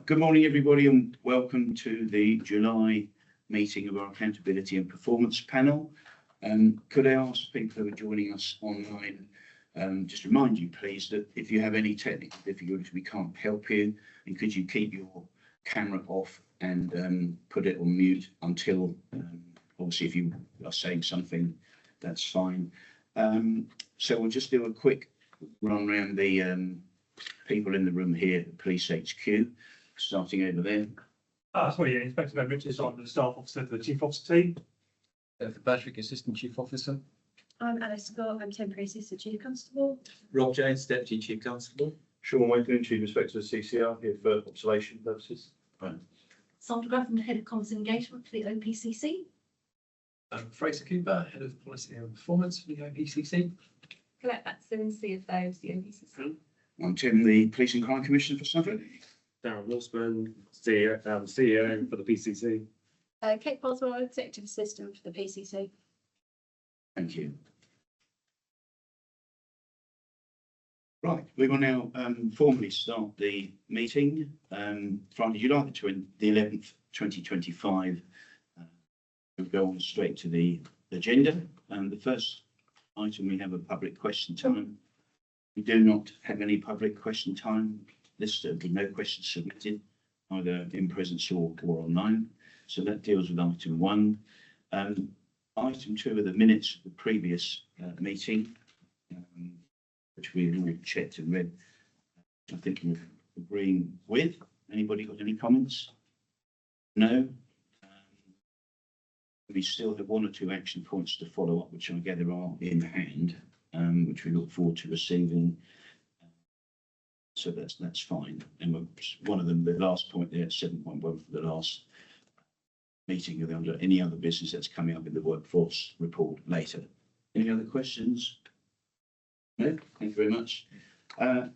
Right, good morning everybody and welcome to the July meeting of our Accountability and Performance Panel. Could I ask people who are joining us online, just remind you please that if you have any technical difficulties we can't help you, and could you keep your camera off and put it on mute until, obviously if you are saying something, that's fine. So we'll just do a quick run around the people in the room here at Police HQ, starting over there. Inspector Ben Richards, I'm the staff officer for the Chief Officer team. For Patrick, Assistant Chief Officer. I'm Alice Scott, I'm Temporary Assistant Chief Constable. Rob James, Deputy Chief Constable. Sean Wakeling, Chief Inspector of CCR, here for observation purposes. Right. Sandra Graff, I'm the Head of Comms and Engagement for the OPCC. Fraser Cooper, Head of Policy and Performance for the OPCC. Colette Batson, CFO of the OPCC. I'm Tim, the Police and Crime Commissioner for Suffolk. Darren Wilson, CEO for the PCC. Kate Boswell, Executive Assistant for the PCC. Thank you. Right, we will now formally start the meeting. Friday, July the 11th, 2025. We'll go on straight to the agenda. The first item, we have a public question time. We do not have any public question time listed, with no questions submitted, either in presence or online. So that deals with item one. Item two are the minutes of the previous meeting, which we've all checked and read. I think we're agreeing with. Anybody got any comments? No. We still have one or two action points to follow up, which I gather are in hand, which we look forward to receiving. So that's fine. And one of them, the last point there, 7.1 for the last meeting, of under any other business that's coming up in the workforce report later. Any other questions? No, thank you very much.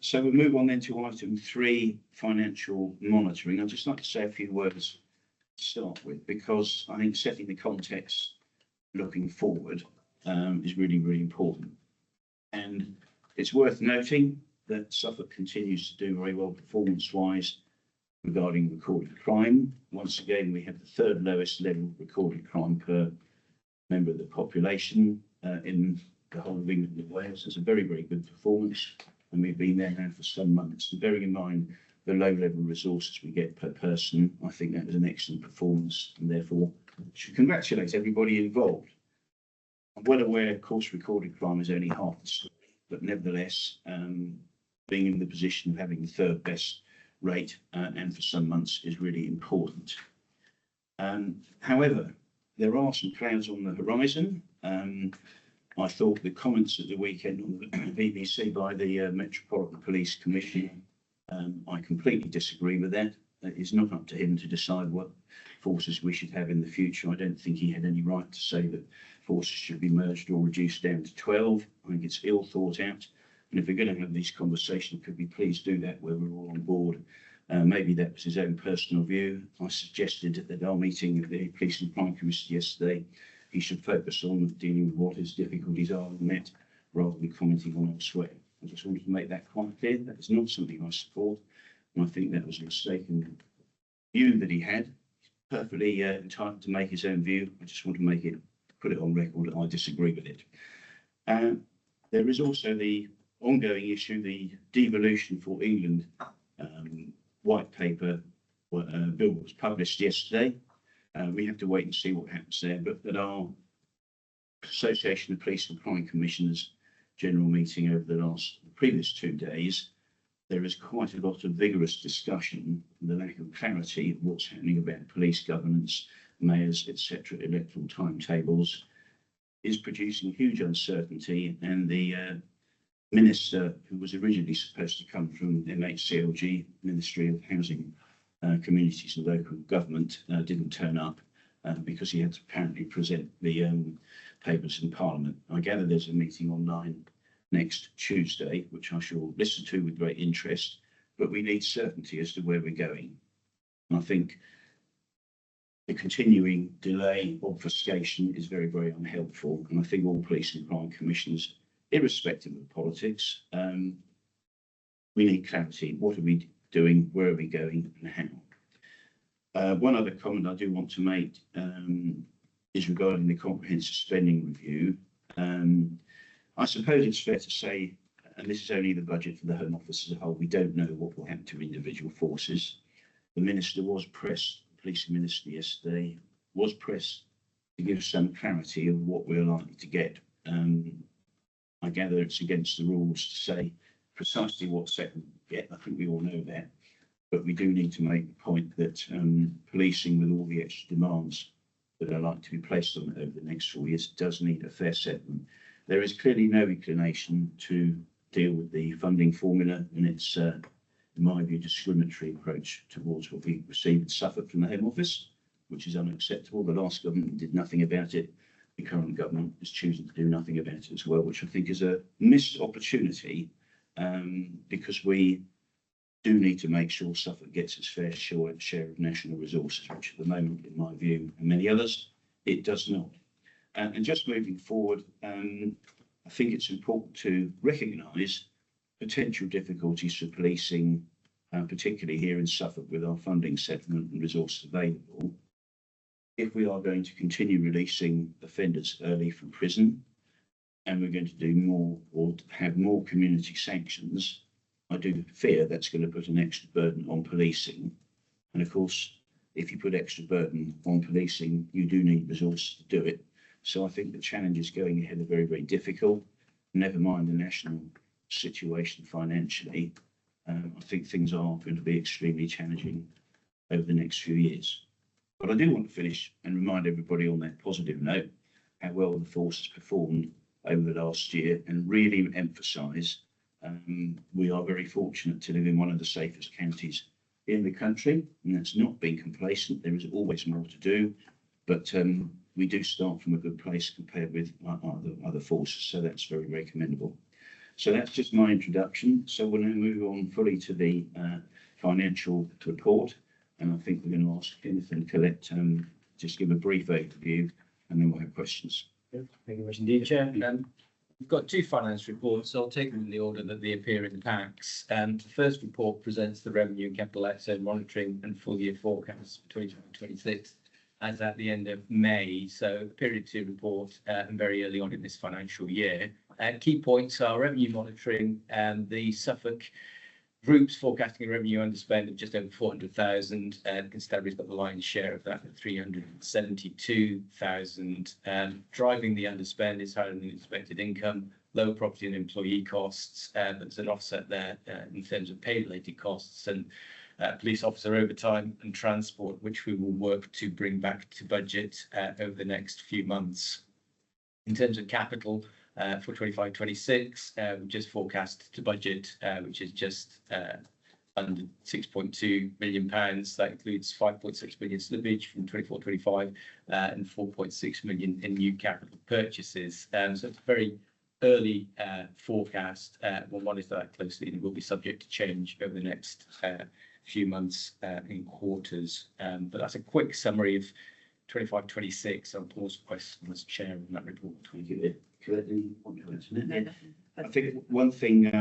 So we'll move on then to item 3, financial monitoring. I'd just like to say a few words to start with, because I think setting the context looking forward is really, really important. And it's worth noting that Suffolk continues to do very well performance-wise regarding recorded crime. Once again, we have the third lowest level of recorded crime per member of the population in the whole of England and Wales. It's a very, very good performance, and we've been there now for some months. And bearing in mind the low level resources we get per person, I think that was an excellent performance, and therefore should congratulate everybody involved. I'm well aware, of course, recorded crime is only half the story, but nevertheless, being in the position of having the third best rate and for some months is really important. However, there are some clouds on the horizon. I thought the comments at the weekend on the BBC by the Metropolitan Police Commissioner, I completely disagree with that. It is not up to him to decide what forces we should have in the future. I don't think he had any right to say that forces should be merged or reduced down to 12. I think it's ill thought out. And if we're going to have these conversations, could we please do that where we're all on board? Maybe that was his own personal view. I suggested at our meeting of the Police and Crime Commission yesterday, he should focus on dealing with what his difficulties are in that, rather than commenting on elsewhere. I just wanted to make that quite clear. That is not something I support. And I think that was a mistaken view that he had. He's perfectly entitled to make his own view. I just want to put it on record that I disagree with it. There is also the ongoing issue, the Devolution for England white paper bill was published yesterday. We have to wait and see what happens there, but at our Association of Police and Crime Commissioners general meeting over the previous 2 days, there is quite a lot of vigorous discussion. The lack of clarity of what's happening about police governance, mayors, etc., electoral timetables is producing huge uncertainty, and the Minister, who was originally supposed to come from MHCLG, Ministry of Housing, Communities and Local Government, didn't turn up because he had to apparently present the papers in Parliament. I gather there's a meeting online next Tuesday, which I shall listen to with great interest, but we need certainty as to where we're going. And I think the continuing delay, obfuscation is very, very unhelpful. And I think all police and crime commissioners, irrespective of politics, we need clarity. What are we doing, where are we going, and how. One other comment I do want to make is regarding the comprehensive spending review. I suppose it's fair to say, and this is only the budget for the Home Office as a whole, we don't know what will happen to individual forces. The Minister was pressed, the Police Minister yesterday, was pressed to give some clarity of what we're likely to get. I gather it's against the rules to say precisely what set we get. I think we all know that. But we do need to make the point that policing, with all the extra demands that are likely to be placed on it over the next 4 years, does need a fair settlement. There is clearly no inclination to deal with the funding formula, and it's, in my view, discriminatory approach towards what we received in Suffolk from the Home Office, which is unacceptable. The last government did nothing about it. The current government is choosing to do nothing about it as well, which I think is a missed opportunity, because we do need to make sure Suffolk gets its fair share of national resources, which at the moment, in my view, and many others, it does not. And just moving forward, I think it's important to recognise potential difficulties for policing, particularly here in Suffolk with our funding settlement and resources available. If we are going to continue releasing offenders early from prison, and we're going to do more or have more community sanctions, I do fear that's going to put an extra burden on policing. And of course, if you put extra burden on policing, you do need resources to do it. So I think the challenges going ahead are very, very difficult. Never mind the national situation financially. I think things are going to be extremely challenging over the next few years. But I do want to finish and remind everybody on that positive note how well the force has performed over the last year, and really emphasise we are very fortunate to live in one of the safest counties in the country, and that's not being complacent. There is always more to do, but we do start from a good place compared with other forces, so that's very, very commendable. So that's just my introduction. So we'll now move on fully to the financial report, and I think we're going to ask Kenneth and Colette just give a brief overview, and then we'll have questions. Thank you very much indeed, Chair. We've got two finance reports, so I'll take them in the order that they appear in the packs. The first report presents the revenue and capital asset monitoring and full year forecasts for 2025-26 as at the end of May. So period 2 report and very early on in this financial year. Key points are revenue monitoring and the Suffolk Group's forecasting a revenue underspend of just over 400,000. Constabulary's got the lion's share of that at 372,000. Driving the underspend is higher than expected income, low property and employee costs. There's an offset there in terms of pay-related costs and police officer overtime and transport, which we will work to bring back to budget over the next few months. In terms of capital, for 25-26, we just forecast to budget, which is just under £6.2 million. That includes 5.6 million slippage from 24-25 and 4.6 million in new capital purchases. So it's a very early forecast. We'll monitor that closely, and it will be subject to change over the next few months in quarters. But that's a quick summary of 25-26. I'll pause for questions as chair on that report. Thank you. I think one thing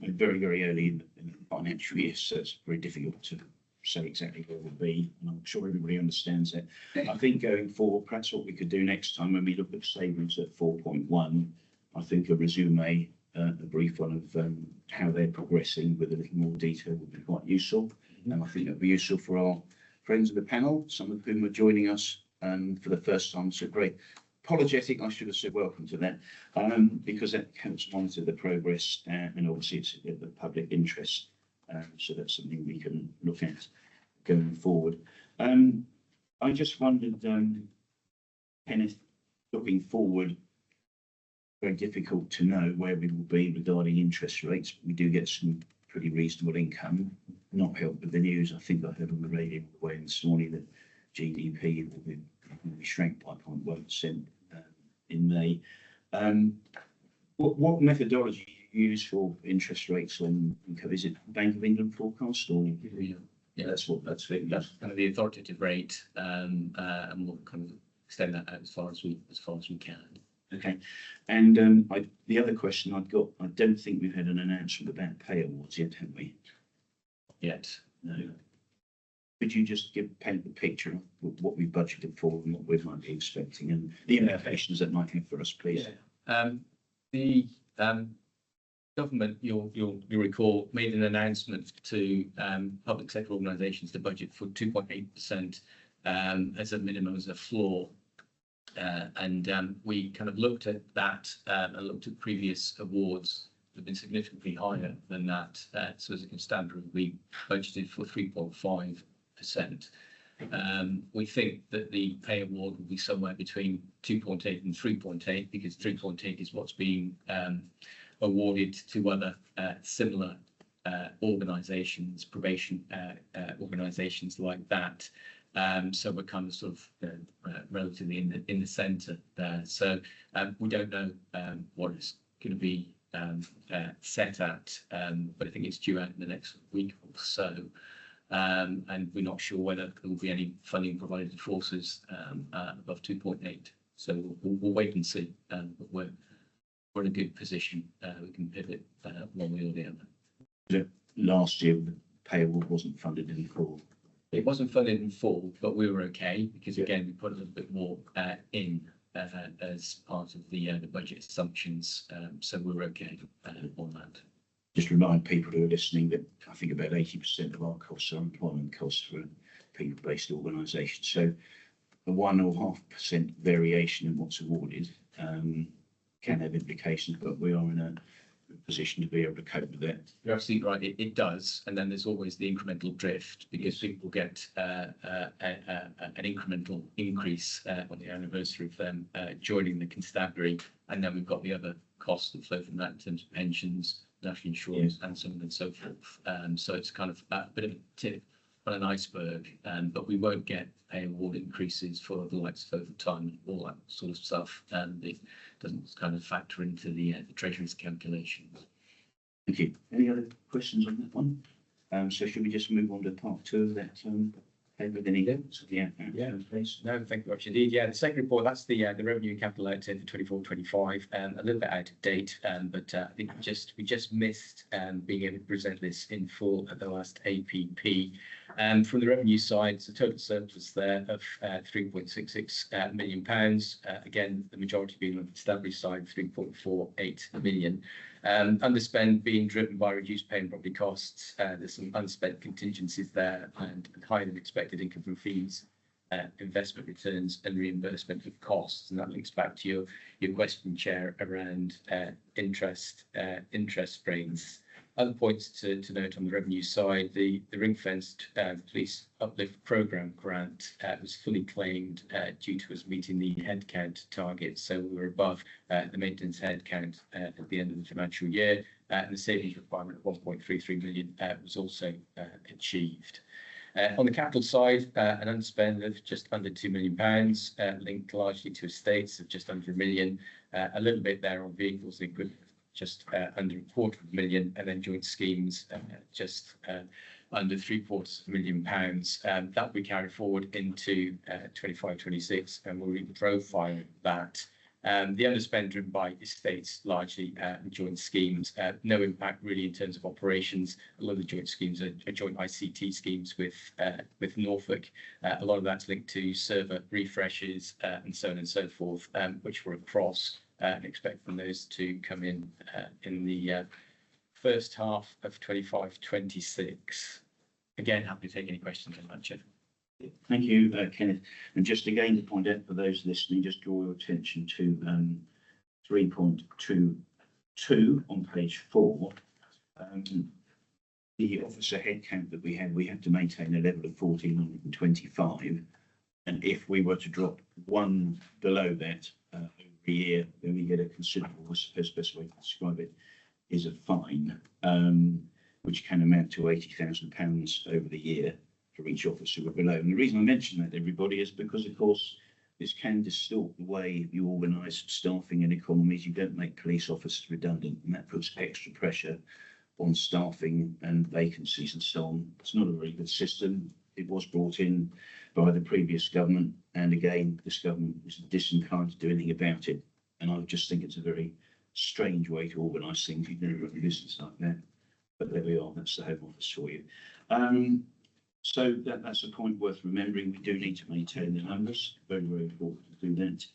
very, very early in the financial year, so it's very difficult to say exactly where we'll be, and I'm sure everybody understands that. I think going forward, perhaps what we could do next time when we look at savings at 4.1, I think a resume, a brief one of how they're progressing with a little more detail would be quite useful. And I think it'll be useful for our friends of the panel, some of whom are joining us for the first time. So great. Apologetic, I should have said welcome to that, because that helps monitor the progress, and obviously it's in the public interest. So that's something we can look at going forward. I just wondered, Kenneth, looking forward, very difficult to know where we will be regarding interest rates. We do get some pretty reasonable income, not helped with the news. I think I heard on the radio this morning that GDP will be shrank by 0.1% in May. What methodology do you use for interest rates on income? Is it Bank of England forecast or? Yeah, that's kind of the authoritative rate, and we'll kind of extend that out as far as we can. Okay, and the other question I've got, I don't think we've had an announcement about pay awards yet, have we? yet. No. Could you just paint the picture of what we budgeted for and what we might be expecting and the implications that might have for us, please? The government, you'll recall, made an announcement to public sector organisations to budget for 2.8% as a minimum, as a floor. And we kind of looked at that and looked at previous awards that have been significantly higher than that. So as a standard, we budgeted for 3.5%. We think that the pay award will be somewhere between 2.8 and 3.8, because 3.8 is what's being awarded to other similar organisations, probation organisations like that. So we're kind of sort of relatively in the centre there. So we don't know what it's going to be set at, but I think it's due out in the next week or so. And we're not sure whether there will be any funding provided for forces above 2.8. So we'll wait and see. But we're in a good position. We can pivot one way or the other. Last year, the pay award wasn't funded in full. It wasn't funded in full, but we were okay because again we put a little bit more in as part of the budget assumptions. So we were okay on that. Just remind people who are listening that I think about 80% of our costs are employment costs for people-based organisations. So a 1.5% variation in what's awarded can have implications, but we are in a position to be able to cope with that. You're absolutely right. It does, and then there's always the incremental drift because people get an incremental increase on the anniversary of them joining the constabulary, and then we've got the other costs that flow from that in terms of pensions, national insurance, and so on and so forth. So it's kind of a bit of a tip on an iceberg, but we won't get pay award increases for the likes of overtime and all that sort of stuff, and it doesn't kind of factor into the Treasury's calculations. Thank you. Any other questions on that one? So should we just move on to part 2 of that? With any notes? Yeah. Please. No, thank you very much indeed. Yeah, the second report, that's the revenue and capital outlay for 24-25, a little bit out of date, but I think we just missed being able to present this in full at the last APP. From the revenue side, it's a total surplus there of £3.66 million. Again, the majority being on the constabulary side, 3.48 million. Underspend being driven by reduced pay and property costs. There's some unspent contingencies there and higher than expected income from fees, investment returns and reimbursement of costs. And that links back to your question, Chair, around interest rates. Other points to note on the revenue side, the ring-fenced police uplift programme grant was fully claimed due to us meeting the headcount target. So we were above the maintenance headcount at the end of the financial year, and the savings requirement of 1.33 million was also achieved. On the capital side, an underspend of just under £2 million, linked largely to estates of just under £1 million, a little bit there on vehicles and equipment, just under £250,000, and then joint schemes just under £750,000. That we carry forward into 25-26, and we'll reprofile that. The underspend driven by estates largely and joint schemes. No impact really in terms of operations. A lot of the joint schemes are joint ICT schemes with Norfolk. A lot of that's linked to server refreshes and so on and so forth, which we're across. And expecting those to come in the first half of 25-26. Again, happy to take any questions on that, Chair. Thank you, Kenneth. And just again to point out for those listening, just draw your attention to 3.22 on page 4. The officer headcount that we had to maintain a level of 1,425. And if we were to drop one below that every year, then we get a considerable, I suppose the best way to describe it is a fine, which can amount to £80,000 over the year for each officer we're below. And the reason I mention that, everybody, is because, of course, this can distort the way you organise staffing and economies. You don't make police officers redundant, and that puts extra pressure on staffing and vacancies and so on. It's not a very good system. It was brought in by the previous government, and again, this government is disinclined to do anything about it. And I just think it's a very strange way to organise things. You've never run a business like that. But there we are, that's the Home Office for you. So that's a point worth remembering. We do need to maintain the numbers. Very, very important to do that.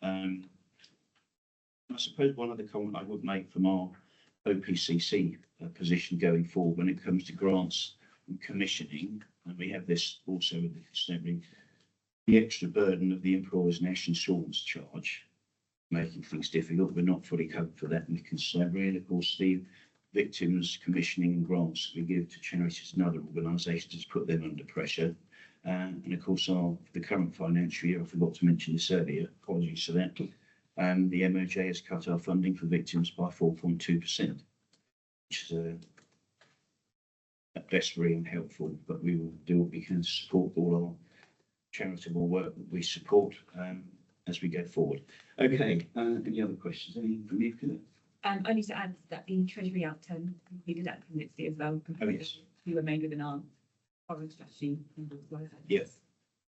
I suppose one other comment I would make from our OPCC position going forward when it comes to grants and commissioning, and we have this also with the constabulary, the extra burden of the employer's national insurance charge, making things difficult. We're not fully covered for that in the constabulary, and of course the victims commissioning and grants we give to charities and other organisations has put them under pressure. And of course, the current financial year, I forgot to mention this earlier, apologies for that. The MOJ has cut our funding for victims by 4.2%, which is at best very unhelpful, but we will do what we can to support all our charitable work that we support as we go forward. Okay, any other questions? Any from you, Philip? Only to add that the Treasury outturn included that community as well. Oh, yes. We were made within our foreign strategy. Yes.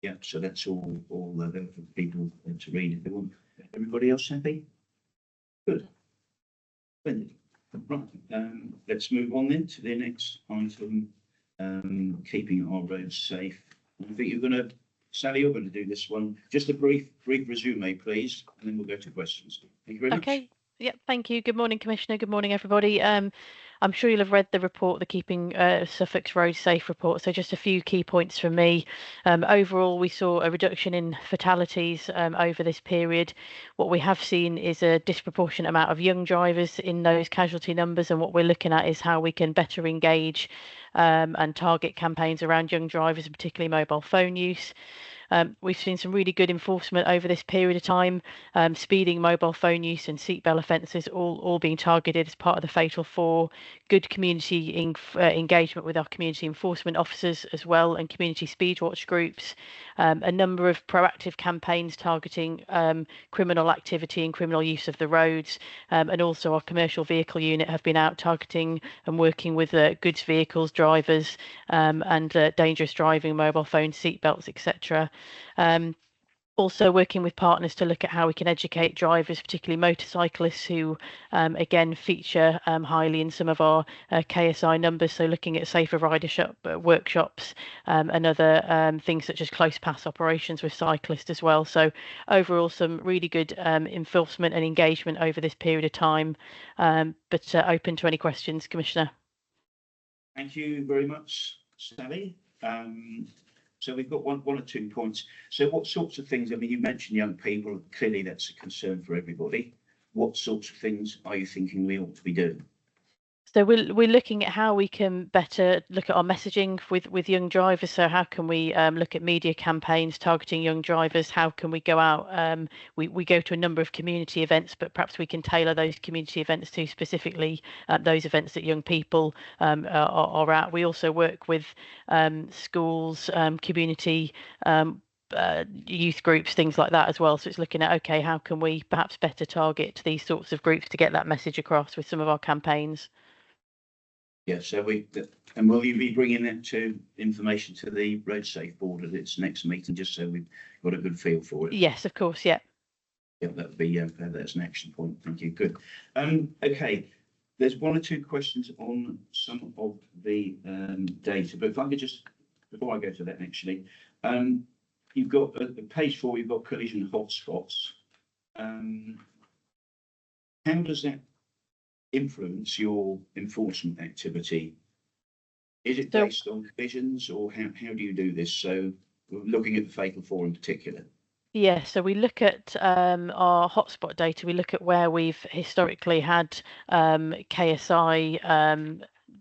Yeah, so that's all there for people to read if they want. Everybody else happy? Good. Splendid. Right, let's move on then to the next item, keeping our roads safe. I think Sally, you're going to do this one. Just a brief resume, please, and then we'll go to questions. Thank you very much. Okay. Yep. Thank you. Good morning, Commissioner. Good morning, everybody. I'm sure you'll have read the report, the Keeping Suffolk's Roads Safe report. So just a few key points from me. Overall, we saw a reduction in fatalities over this period. What we have seen is a disproportionate amount of young drivers in those casualty numbers. And what we're looking at is how we can better engage and target campaigns around young drivers, and particularly mobile phone use. We've seen some really good enforcement over this period of time, speeding, mobile phone use and seatbelt offences all being targeted as part of the Fatal 4, good community engagement with our community enforcement officers as well, and community speed watch groups, a number of proactive campaigns targeting criminal activity and criminal use of the roads, and also our commercial vehicle unit have been out targeting and working with goods vehicles, drivers, and dangerous driving, mobile phones, seatbelts, etc. Also working with partners to look at how we can educate drivers, particularly motorcyclists, who again feature highly in some of our KSI numbers. So looking at safer ridership workshops and other things such as close pass operations with cyclists as well. So overall, some really good enforcement and engagement over this period of time. But open to any questions, Commissioner. Thank you very much, Sally. So we've got one or 2 points. So what sorts of things, I mean, you mentioned young people, clearly that's a concern for everybody. What sorts of things are you thinking we ought to be doing? So we're looking at how we can better look at our messaging with young drivers. So how can we look at media campaigns targeting young drivers? How can we go out? We go to a number of community events, but perhaps we can tailor those community events to specifically those events that young people are at. We also work with schools, community youth groups, things like that as well. So it's looking at, okay, how can we perhaps better target these sorts of groups to get that message across with some of our campaigns? Yeah, so and will you be bringing that information to the Road Safe Board at its next meeting, just so we've got a good feel for it? Yes, of course, yeah. Yeah, that would be that's an action point. Thank you. Good. Okay, there's 1 or 2 questions on some of the data, but if I could just, before I go to that, actually, you've got page 4. You've got collision hotspots. How does that influence your enforcement activity? Is it based on collisions, or how do you do this? So looking at the Fatal 4 in particular. Yeah, so we look at our hotspot data. We look at where we've historically had KSI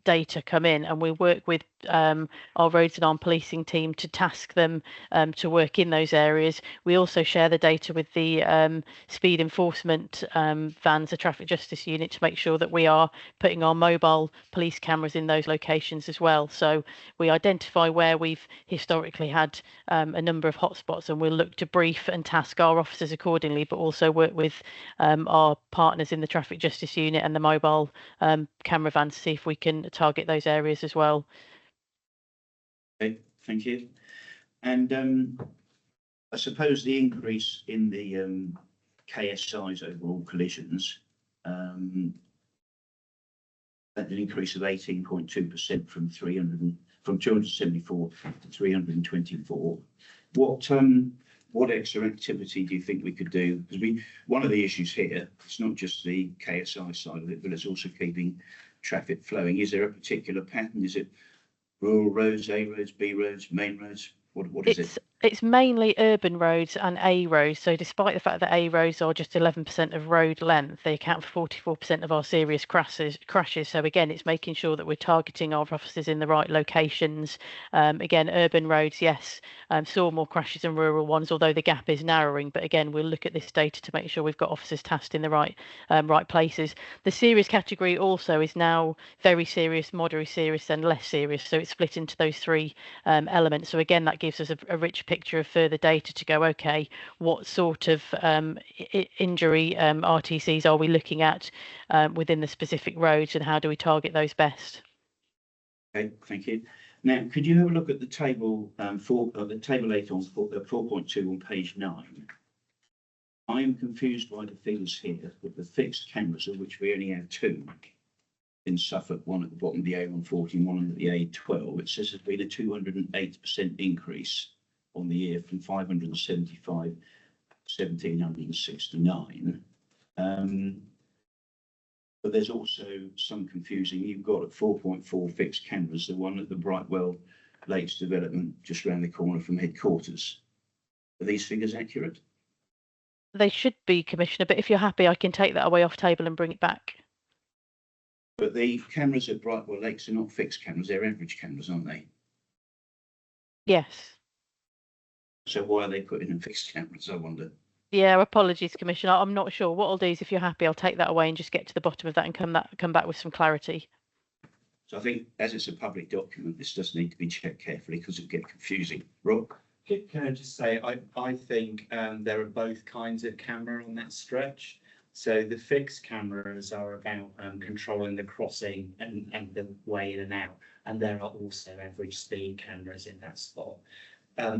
data come in, and we work with our roads and armed policing team to task them to work in those areas. We also share the data with the speed enforcement vans, the traffic justice unit, to make sure that we are putting our mobile police cameras in those locations as well. So we identify where we've historically had a number of hotspots, and we'll look to brief and task our officers accordingly, but also work with our partners in the traffic justice unit and the mobile camera vans to see if we can target those areas as well. Okay, thank you. And I suppose the increase in the KSI's overall collisions, an increase of 18.2% from from 274 to 324. What extra activity do you think we could do? Because one of the issues here, it's not just the KSI side of it, but it's also keeping traffic flowing. Is there a particular pattern? Is it rural roads, A roads, B roads, main roads? What is it? It's mainly urban roads and A roads. So despite the fact that A roads are just 11% of road length, they account for 44% of our serious crashes. So again, it's making sure that we're targeting our officers in the right locations. Again, urban roads, yes, saw more crashes than rural ones, although the gap is narrowing. But again, we'll look at this data to make sure we've got officers tasked in the right places. The serious category also is now very serious, moderate serious, and less serious. So it's split into those three elements. So again, that gives us a rich picture of further data to go, okay, what sort of injury RTCs are we looking at within the specific roads, and how do we target those best? Okay, thank you. Now, could you have a look at the table the table 8 on 4.2 on page 9? I am confused by the figures here with the fixed cameras, of which we only have 2 in Suffolk, one at the bottom of the A140 and one at the A12. It says there's been a 208% increase on the year from 575 to 1,769. But there's also some confusing. You've got at 4.4 fixed cameras, the one at the Brightwell Lakes development just around the corner from headquarters. Are these figures accurate? They should be, Commissioner, but if you're happy, I can take that away off table and bring it back. But the cameras at Brightwell Lakes are not fixed cameras, they're average cameras, aren't they? Yes. So why are they putting in fixed cameras, I wonder? Yeah, apologies, Commissioner. I'm not sure. What I'll do is, if you're happy, I'll take that away and just get to the bottom of that and come back with some clarity. So I think as it's a public document, this does need to be checked carefully because it'll get confusing. Rob? Can I just say, I think there are both kinds of camera on that stretch. So the fixed cameras are about controlling the crossing and the way in and out. And there are also average speed cameras in that spot.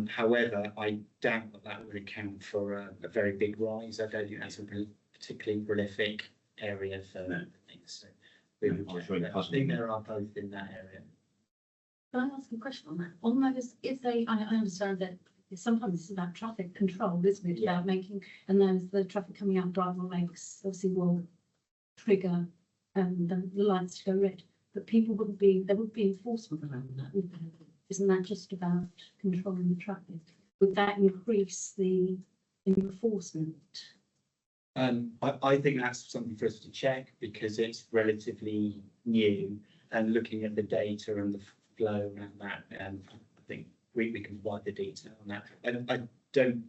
However, I doubt that would account for a very big rise. I don't think that's a particularly prolific area for things. So I think there are both in that area. Can I ask a question on that? On those, I understand that sometimes it's about traffic control, isn't it? Yeah. About making, and there's the traffic coming out Brightwell Lakes obviously will trigger the lights to go red. But there would be enforcement around that, wouldn't there? Isn't that just about controlling the traffic? Would that increase the enforcement? I think that's something for us to check because it's relatively new, and looking at the data and the flow around that, I think we can provide the detail on that. And I don't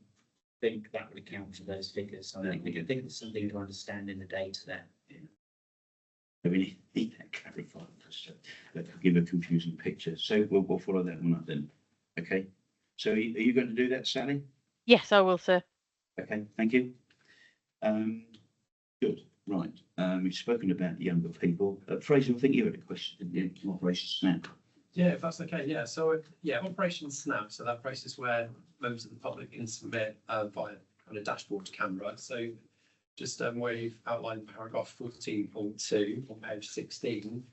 think that would account for those figures. I think there's something to understand in the data there. We need that clarified because that could give a confusing picture. So we'll follow that one up then. Okay. So are you going to do that, Sally? Yes, I will, sir. Okay, thank you. Good. Right. We've spoken about younger people. Fraser, I think you had a question, didn't you? Operation Snap. Yeah, if that's okay. Yeah. So Operation Snap. So that process where members of the public can submit via kind of dashboard camera. So just where you've outlined paragraph 14.2 on page 16.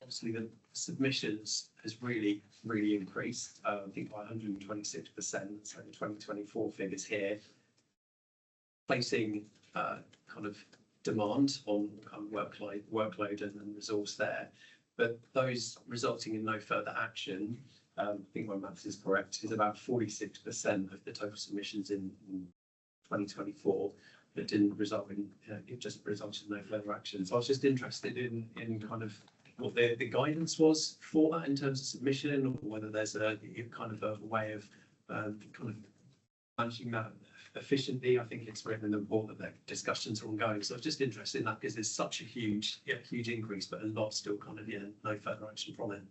Obviously, the submissions has really increased. I think by 126%. So the 2024 figures here, placing kind of demand on kind of workload and resource there. But those resulting in no further action, I think my maths is correct, is about 46% of the total submissions in 2024 that didn't result in, it just resulted in no further action. So I was just interested in kind of what the guidance was for that in terms of submission, or whether there's a kind of a way of kind of managing that efficiently. I think it's written in the report that the discussions are ongoing. So I was just interested in that because there's such a huge increase, but a lot still kind of no further action from it.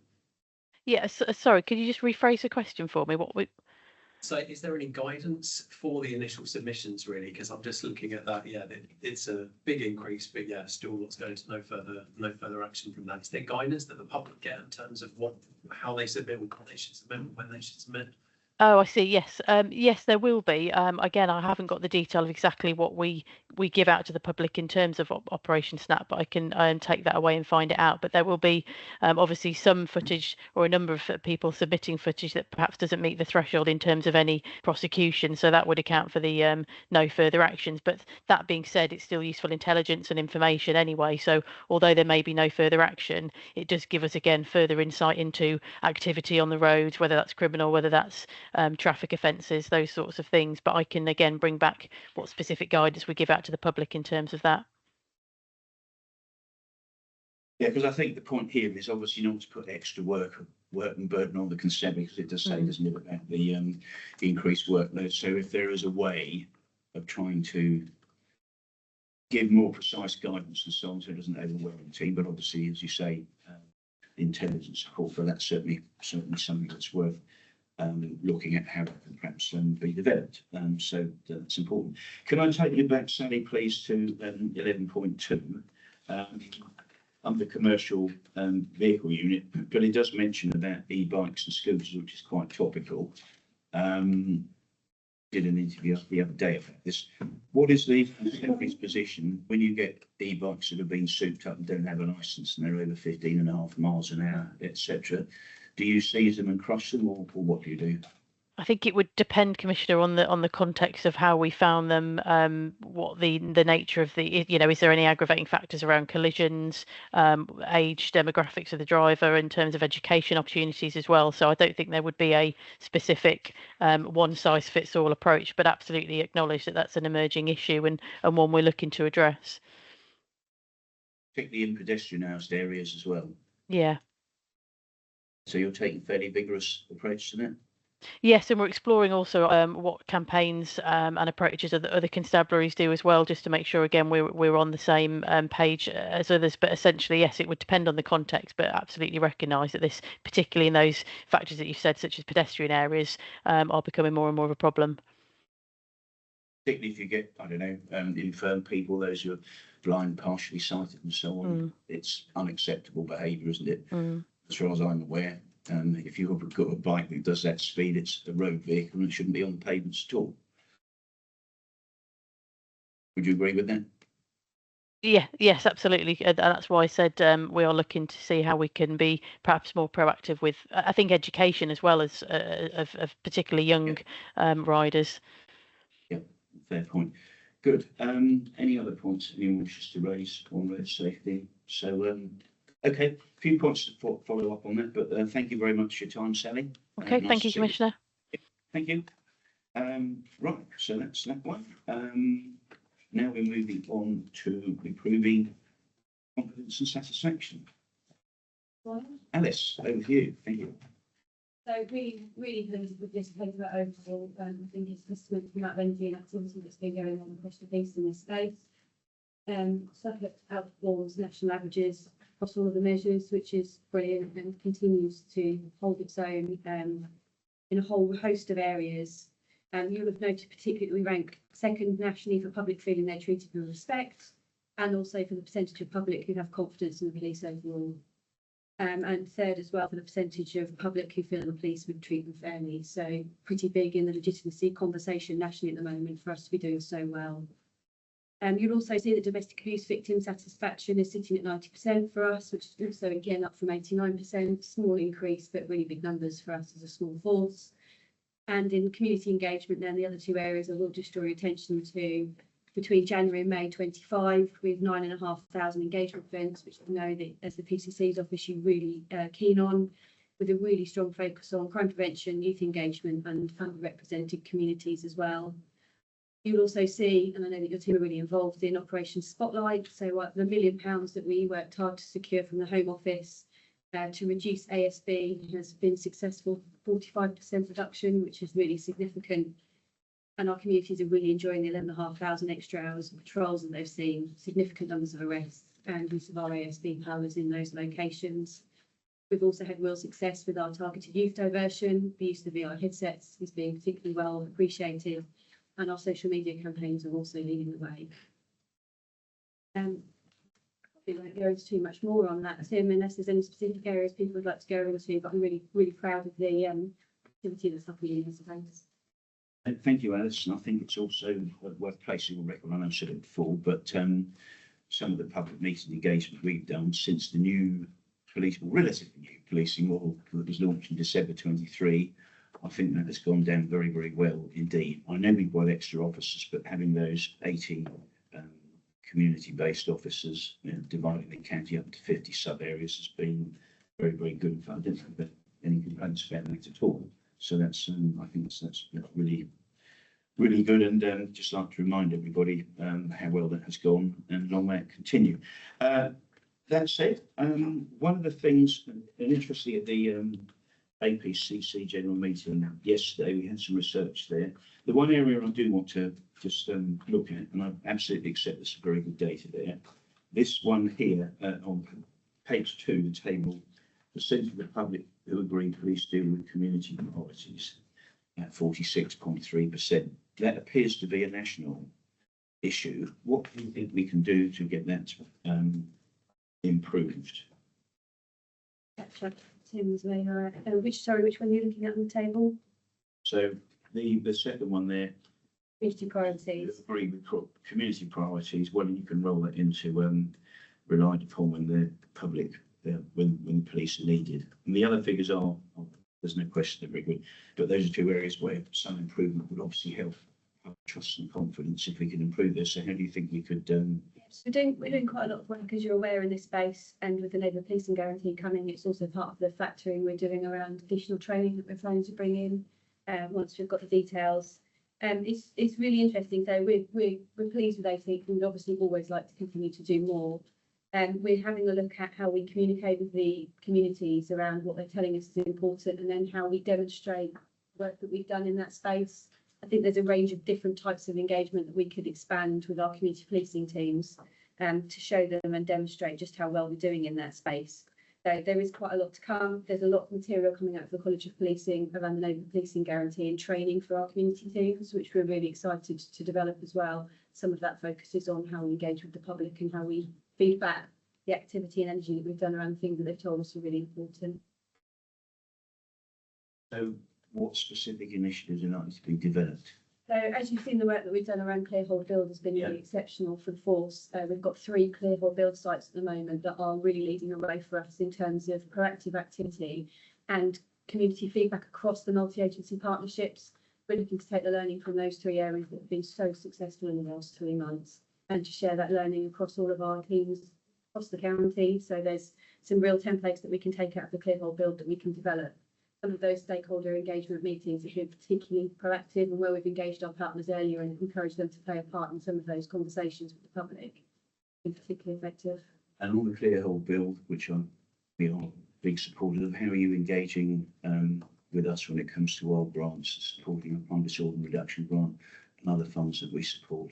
Yeah, sorry, could you just rephrase the question for me? So is there any guidance for the initial submissions really? Because I'm just looking at that. Yeah, it's a big increase, but yeah, still lots going to no further action from that. Is there guidance that the public get in terms of how they submit, what they should submit, when they should submit? Oh, I see. Yes. Yes, there will be. Again, I haven't got the detail of exactly what we give out to the public in terms of Operation Snap, but I can take that away and find it out. But there will be obviously some footage or a number of people submitting footage that perhaps doesn't meet the threshold in terms of any prosecution. So that would account for the no further actions. But that being said, it's still useful intelligence and information anyway. So although there may be no further action, it does give us again further insight into activity on the roads, whether that's criminal, whether that's traffic offences, those sorts of things. But I can again bring back what specific guidance we give out to the public in terms of that. Yeah, because I think the point here is obviously not to put extra work and burden on the consent, because it does say, doesn't it, about the increased workload. So if there is a way of trying to give more precise guidance and so on, so it doesn't overwhelm the team, but obviously, as you say, the intelligence support for that's certainly something that's worth looking at how that can perhaps be developed. So that's important. Can I take you back, Sally, please, to 11.2 under commercial vehicle unit, but it does mention about e-bikes and scooters, which is quite topical. Did an interview the other day about this. What is the Assembly's position when you get e-bikes that have been souped up and don't have a licence and they're over 15.5 miles an hour, etc.? Do you seize them and crush them, or what do you do? I think it would depend, Commissioner, on the context of how we found them, what the nature of the, is there any aggravating factors around collisions, age, demographics of the driver, in terms of education opportunities as well. So I don't think there would be a specific one size fits all approach, but absolutely acknowledge that that's an emerging issue and one we're looking to address. Particularly in pedestrianised areas as well. Yeah. So you're taking a fairly vigorous approach to that? Yes, and we're exploring also what campaigns and approaches other constabularies do as well, just to make sure again we're on the same page as others. But essentially, yes, it would depend on the context, but absolutely recognise that this, particularly in those factors that you've said, such as pedestrian areas, are becoming more and more of a problem. Particularly if you get, I don't know, infirm people, those who are blind, partially sighted, and so on. It's unacceptable behaviour, isn't it? As far as I'm aware. If you've got a bike that does that speed, it's a road vehicle and it shouldn't be on the pavements at all. Would you agree with that? Yeah, yes, absolutely. And that's why I said we are looking to see how we can be perhaps more proactive with, I think, education as well as of particularly young riders. Yeah, fair point. Good. Any other points anyone wishes to raise on road safety? So, okay, a few points to follow up on that, but thank you very much for your time, Sally. Okay, nice thank you, Commissioner. Thank you. Right, so that's that one. Now we're moving on to improving confidence and satisfaction. Alice, over to you. Thank you. So really pleased with this paper overall. I think it's testament to that energy and activity that's been going on across the piece in this space. Suffolk outperforms national averages across all of the measures, which is brilliant and continues to hold its own in a whole host of areas. You'll have noted particularly that we rank second nationally for public feeling they're treated with respect, and also for the percentage of public who have confidence in the police overall. And third as well for the percentage of public who feel the police would treat them fairly. So pretty big in the legitimacy conversation nationally at the moment for us to be doing so well. You'll also see that domestic abuse victim satisfaction is sitting at 90% for us, which is also again up from 89%, small increase, but really big numbers for us as a small force. And in community engagement, then the other two areas I will just draw your attention to, between January and May 25, with 9,500 engagement events, which I know that as the PCC's office you're really keen on, with a really strong focus on crime prevention, youth engagement and underrepresented communities as well. You'll also see, and I know that your team are really involved in Operation Spotlight, so the £1 million that we worked hard to secure from the Home Office to reduce ASB has been successful, 45% reduction, which is really significant. And our communities are really enjoying the 11,500 extra hours of patrols that they've seen, significant numbers of arrests and use of our ASB powers in those locations. We've also had real success with our targeted youth diversion. The use of VR headsets is being particularly well appreciated, and our social media campaigns are also leading the way. I won't go into too much more on that, Tim, unless there's any specific areas people would like to go into, but I'm really proud of the activity that's happening in the space. Thank you, Alison. I think it's also worth placing on record. I know I said it before, but some of the public meeting engagement we've done since the new police, well, relatively new policing model that was launched in December 23, I think that has gone down very, very well indeed. I know we've got extra officers, but having those 80 community-based officers, you know, dividing the county up into 50 sub-areas has been very, very good. In fact, I didn't have any complaints about that at all. So that's, I think that's really, really good. And just like to remind everybody how well that has gone, and long may it continue. That said, one of the things, and interestingly at the APCC general meeting yesterday, we had some research there. The one area I do want to just look at, and I absolutely accept there's some very good data there. This one here on page 2, the table, percentage of the public who agree police deal with community priorities at 46.3%. That appears to be a national issue. What do you think we can do to get that improved? Tim's which one are you looking at on the table? So the second one there, Community priorities. agree with community priorities. Well, you can roll that into relied upon when the public, when the police are needed. And the other figures are, there's no question they're very good, but those are two areas where some improvement would obviously help trust and confidence if we can improve this. So how do you think we could? So we're doing quite a lot of work, as you're aware, in this space, and with the neighbourhood policing guarantee coming, it's also part of the factoring we're doing around additional training that we're planning to bring in once we've got the details. It's really interesting. So we're pleased with 18. We'd obviously always like to continue to do more. We're having a look at how we communicate with the communities around what they're telling us is important, and then how we demonstrate work that we've done in that space. I think there's a range of different types of engagement that we could expand with our community policing teams to show them and demonstrate just how well we're doing in that space. So there is quite a lot to come. There's a lot of material coming out of the College of Policing around the neighbourhood policing guarantee and training for our community teams, which we're really excited to develop as well. Some of that focuses on how we engage with the public and how we feed back the activity and energy that we've done around things that they've told us are really important. So what specific initiatives are likely to be developed? So as you've seen, the work that we've done around clear hold build has been really exceptional for the force. We've got 3 clear hold build sites at the moment that are really leading the way for us in terms of proactive activity and community feedback across the multi-agency partnerships. We're looking to take the learning from those 3 areas that have been so successful in the last 3 months and to share that learning across all of our teams across the county. So there's some real templates that we can take out of the clear hold build that we can develop. Some of those stakeholder engagement meetings have been particularly proactive, and where we've engaged our partners earlier and encouraged them to play a part in some of those conversations with the public, been particularly effective. And on the clear hold build, which we are big supporters of, how are you engaging with us when it comes to our grants, supporting our crime disorder reduction grant and other funds that we support?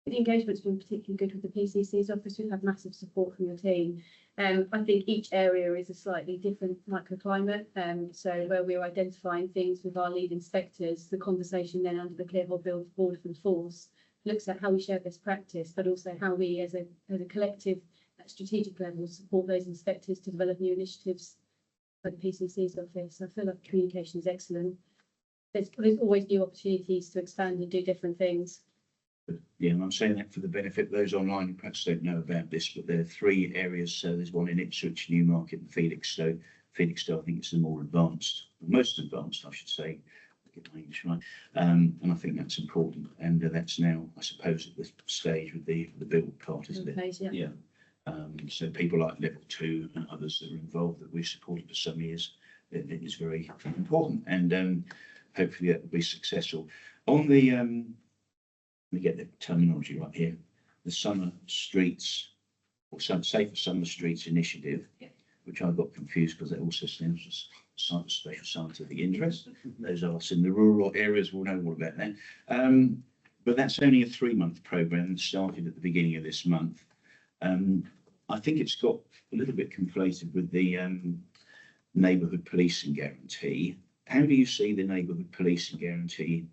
The engagement's been particularly good with the PCC's office. We've had massive support from your team. I think each area is a slightly different microclimate. So where we're identifying things with our lead inspectors, the conversation then under the clear hold build board for the force looks at how we share best practice, but also how we as a collective at strategic level support those inspectors to develop new initiatives for the PCC's office. I feel like communication is excellent. There's always new opportunities to expand and do different things. Yeah, and I'm saying that for the benefit of those online who perhaps don't know about this, but there are 3 areas. So there's one in Ipswich, Newmarket and Felixstowe. Felixstowe, I think it's the more advanced, most advanced, I should say. Get my English right. And I think that's important. And that's now, I suppose, at the stage with the build part, isn't it? Yeah. So people like Level 2 and others that are involved that we've supported for some years, it is very important, and hopefully that will be successful. On the let me get the terminology right here. The Summer Streets, or some Safer Summer Streets Initiative, which I got confused because it also stands for Special Scientific Interest. Those of us in the rural areas will know all about that. But that's only a 3-month programme and started at the beginning of this month. I think it's got a little bit conflated with the neighbourhood policing guarantee. How do you see the neighbourhood policing guarantee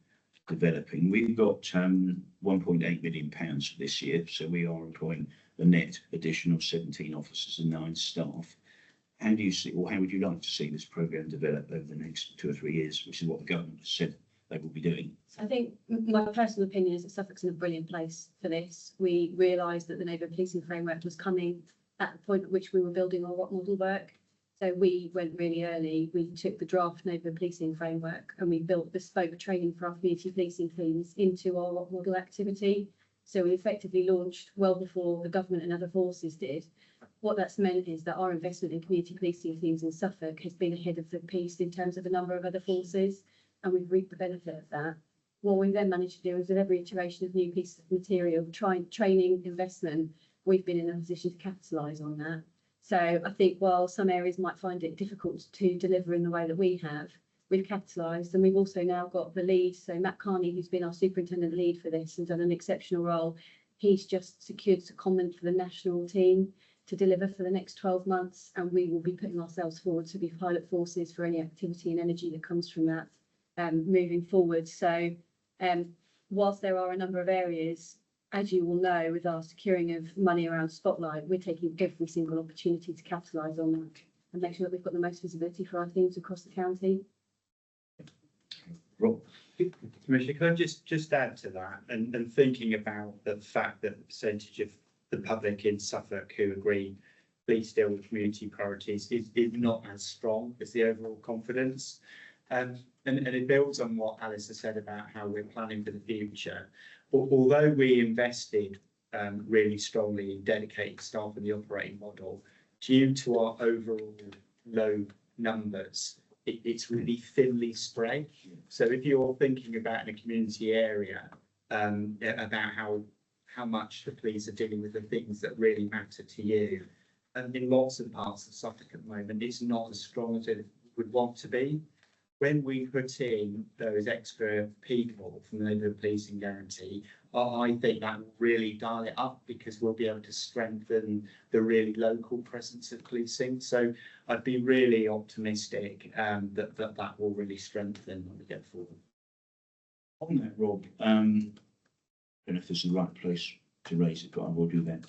developing? We've got £1.8 million for this year, so we are employing a net additional 17 officers and 9 staff. how do you see, or how would you like to see this programme develop over the next 2 or 3 years, which is what the government has said they will be doing? I think my personal opinion is that Suffolk's in a brilliant place for this. We realised that the neighbourhood policing framework was coming at the point at which we were building our ROC model work. So we went really early. We took the draft neighbourhood policing framework and we built bespoke training for our community policing teams into our ROC model activity. So we effectively launched well before the government and other forces did. What that's meant is that our investment in community policing teams in Suffolk has been ahead of the piece in terms of a number of other forces, and we've reaped the benefit of that. What we then managed to do is with every iteration of new piece of material, training, investment, we've been in a position to capitalise on that. So I think while some areas might find it difficult to deliver in the way that we have, we've capitalised, and we've also now got the lead. So Matt Carney, who's been our superintendent lead for this and done an exceptional role, he's just secured a comment for the national team to deliver for the next 12 months, and we will be putting ourselves forward to be pilot forces for any activity and energy that comes from that moving forward. So whilst there are a number of areas, as you will know, with our securing of money around Spotlight, we're taking every single opportunity to capitalise on that and make sure that we've got the most visibility for our teams across the county. Rob? Commissioner, can I just add to that, and thinking about the fact that the percentage of the public in Suffolk who agree please deal with community priorities is not as strong as the overall confidence. And it builds on what Alice has said about how we're planning for the future. Although we invested really strongly in dedicated staff in the operating model, due to our overall low numbers, it's really thinly spread. So if you're thinking about in a community area about how much the police are dealing with the things that really matter to you, and in lots of parts of Suffolk at the moment, it's not as strong as it would want to be. When we put in those extra people from the neighbourhood policing guarantee, I think that will really dial it up, because we'll be able to strengthen the really local presence of policing. So I'd be really optimistic that will really strengthen when we go forward. On that, Rob, I don't know if this is the right place to raise it, but I will do that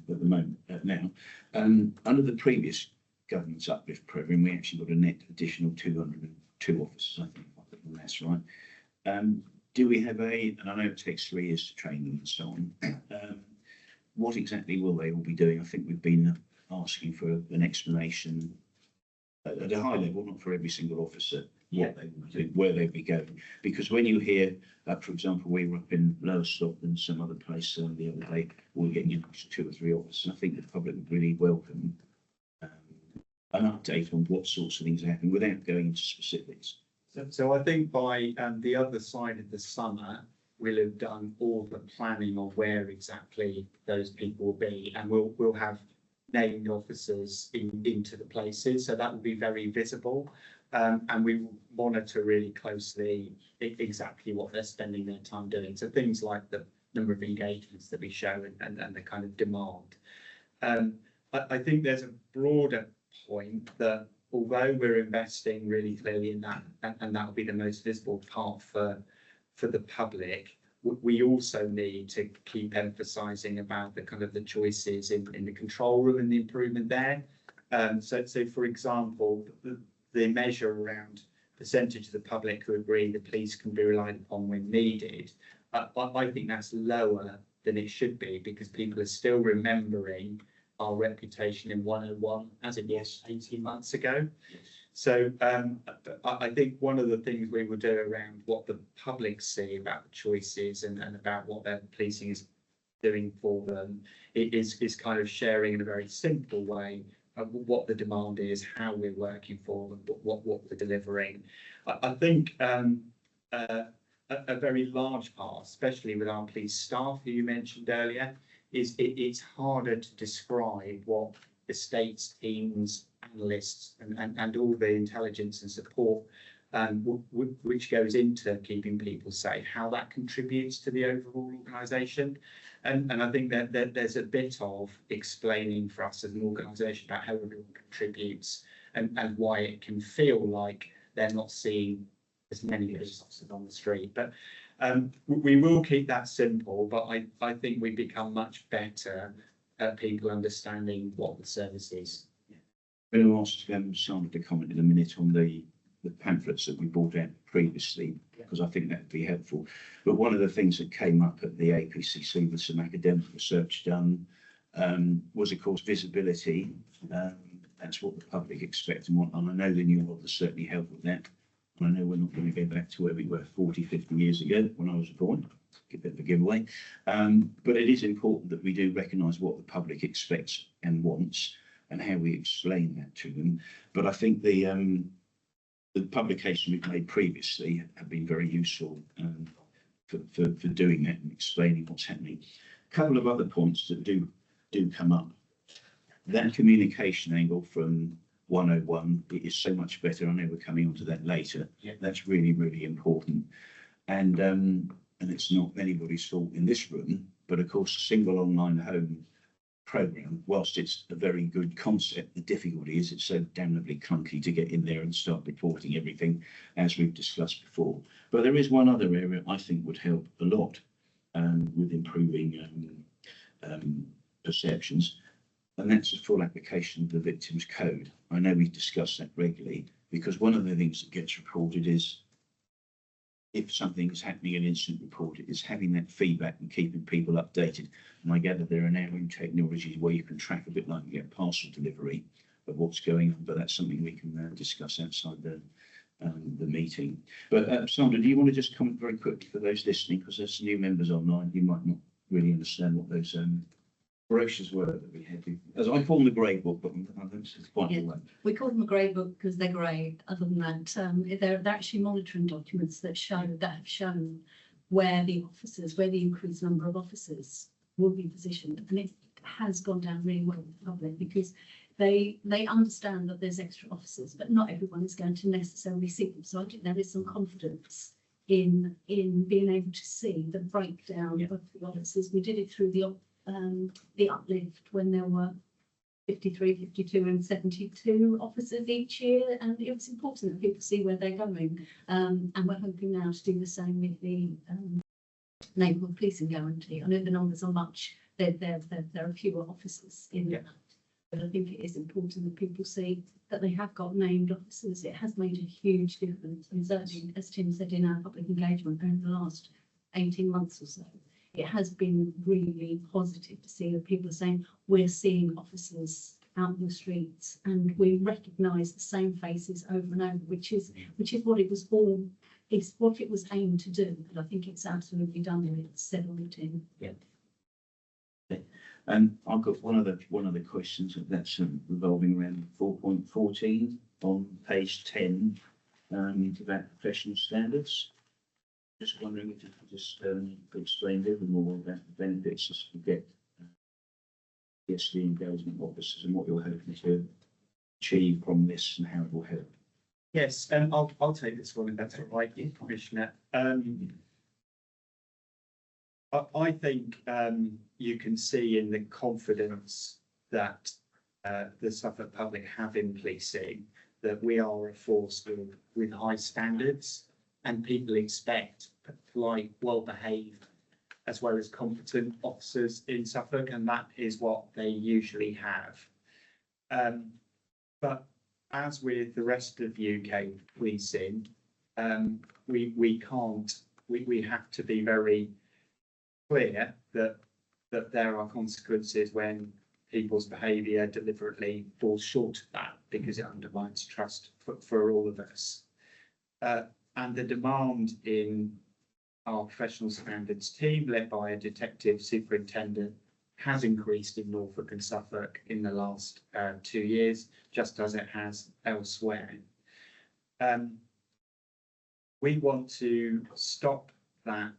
at the moment now. Under the previous government's uplift programme, we actually got a net additional 202 officers, I think that's right. Do we have and I know it takes 3 years to train them and so on, what exactly will they all be doing? I think we've been asking for an explanation at a high level, not for every single officer, what they will do, where they'll be going. Because when you hear, for example, we were up in Lowestoft and some other place the other day, we were getting 2 or 3 officers. I think the public would really welcome an update on what sorts of things are happening without going into specifics. So I think by the other side of the summer, we'll have done all the planning of where exactly those people will be, and we'll have named officers into the places, so that will be very visible, and we will monitor really closely exactly what they're spending their time doing. So things like the number of engagements that we show and the kind of demand. I think there's a broader point that although we're investing really clearly in that, and that will be the most visible part for the public, we also need to keep emphasising about the kind of the choices in the control room and the improvement there. So for example, the measure around percentage of the public who agree the police can be relied upon when needed, I think that's lower than it should be, because people are still remembering our reputation in 101 as it was 18 months ago. So I think one of the things we will do around what the public see about the choices and about what their policing is doing for them is kind of sharing in a very simple way what the demand is, how we're working for them, what we're delivering. I think a very large part, especially with our police staff, who you mentioned earlier, is it's harder to describe what the state's teams, analysts, and all the intelligence and support which goes into keeping people safe, how that contributes to the overall organisation. And I think that there's a bit of explaining for us as an organisation about how everyone contributes and why it can feel like they're not seeing as many police officers on the street. But we will keep that simple, but I think we become much better at people understanding what the service is. I'm going to ask Sandra to comment in a minute on the pamphlets that we brought out previously, because I think that would be helpful. But one of the things that came up at the APCC with some academic research done was, of course, visibility. That's what the public expect and want. And I know the new law has certainly helped with that. And I know we're not going to go back to where we were 40, 50 years ago when I was born. A bit of a giveaway. But it is important that we do recognise what the public expects and wants and how we explain that to them. But I think the publication we've made previously have been very useful for doing that and explaining what's happening. A couple of other points that do come up. That communication angle from 101 is so much better. I know we're coming on to that later. Yeah. That's really, really important. And it's not anybody's fault in this room, but of course, a single online home program, whilst it's a very good concept, the difficulty is it's so damnably clunky to get in there and start reporting everything, as we've discussed before. But there is one other area I think would help a lot with improving perceptions, and that's the full application of the Victims Code. I know we discuss that regularly, because one of the things that gets reported is, if something is happening, an incident report, it is having that feedback and keeping people updated. And I gather there are now new technologies where you can track a bit like you get parcel delivery of what's going on, but that's something we can discuss outside the meeting. But Sandra, do you want to just comment very quickly for those listening, because there's new members online, you might not really understand what those brochures were that we had, as I call them, the grey book, but I don't see quite the way. We call them a grey book because they're grey. Other than that, they're actually monitoring documents that have shown where the increased number of officers will be positioned, and it has gone down really well with the public, because they understand that there's extra officers, but not everyone is going to necessarily see them. So I think there is some confidence in being able to see the breakdown of the officers. We did it through the uplift when there were 53, 52 and 72 officers each year, and it was important that people see where they're going, and we're hoping now to do the same with the neighbourhood policing guarantee. I know the numbers are much, there are fewer officers in that, but I think it is important that people see that they have got named officers. It has made a huge difference, and certainly, as Tim said, in our public engagement over the last 18 months or so, it has been really positive to see that people are saying we're seeing officers out in the streets and we recognise the same faces over and over, which is what it was what it was aimed to do. And I think it's absolutely done what it's said on the tin. Yeah. Okay. And I've got one of the questions that's revolving around 4.14 on page 10 about professional standards. Just wondering if you could just explain a little more about the benefits as you get the engagement officers and what you're hoping to achieve from this and how it will help. Yes, I'll take this one if that's all right, Commissioner. I think you can see in the confidence that the Suffolk public have in policing that we are a force with high standards, and people expect polite, well-behaved, as well as competent officers in Suffolk, and that is what they usually have. But as with the rest of UK policing, we have to be very clear that there are consequences when people's behaviour deliberately falls short of that, because it undermines trust for all of us. And the demand in our professional standards team, led by a detective superintendent, has increased in Norfolk and Suffolk in the last 2 years, just as it has elsewhere. We want to stop that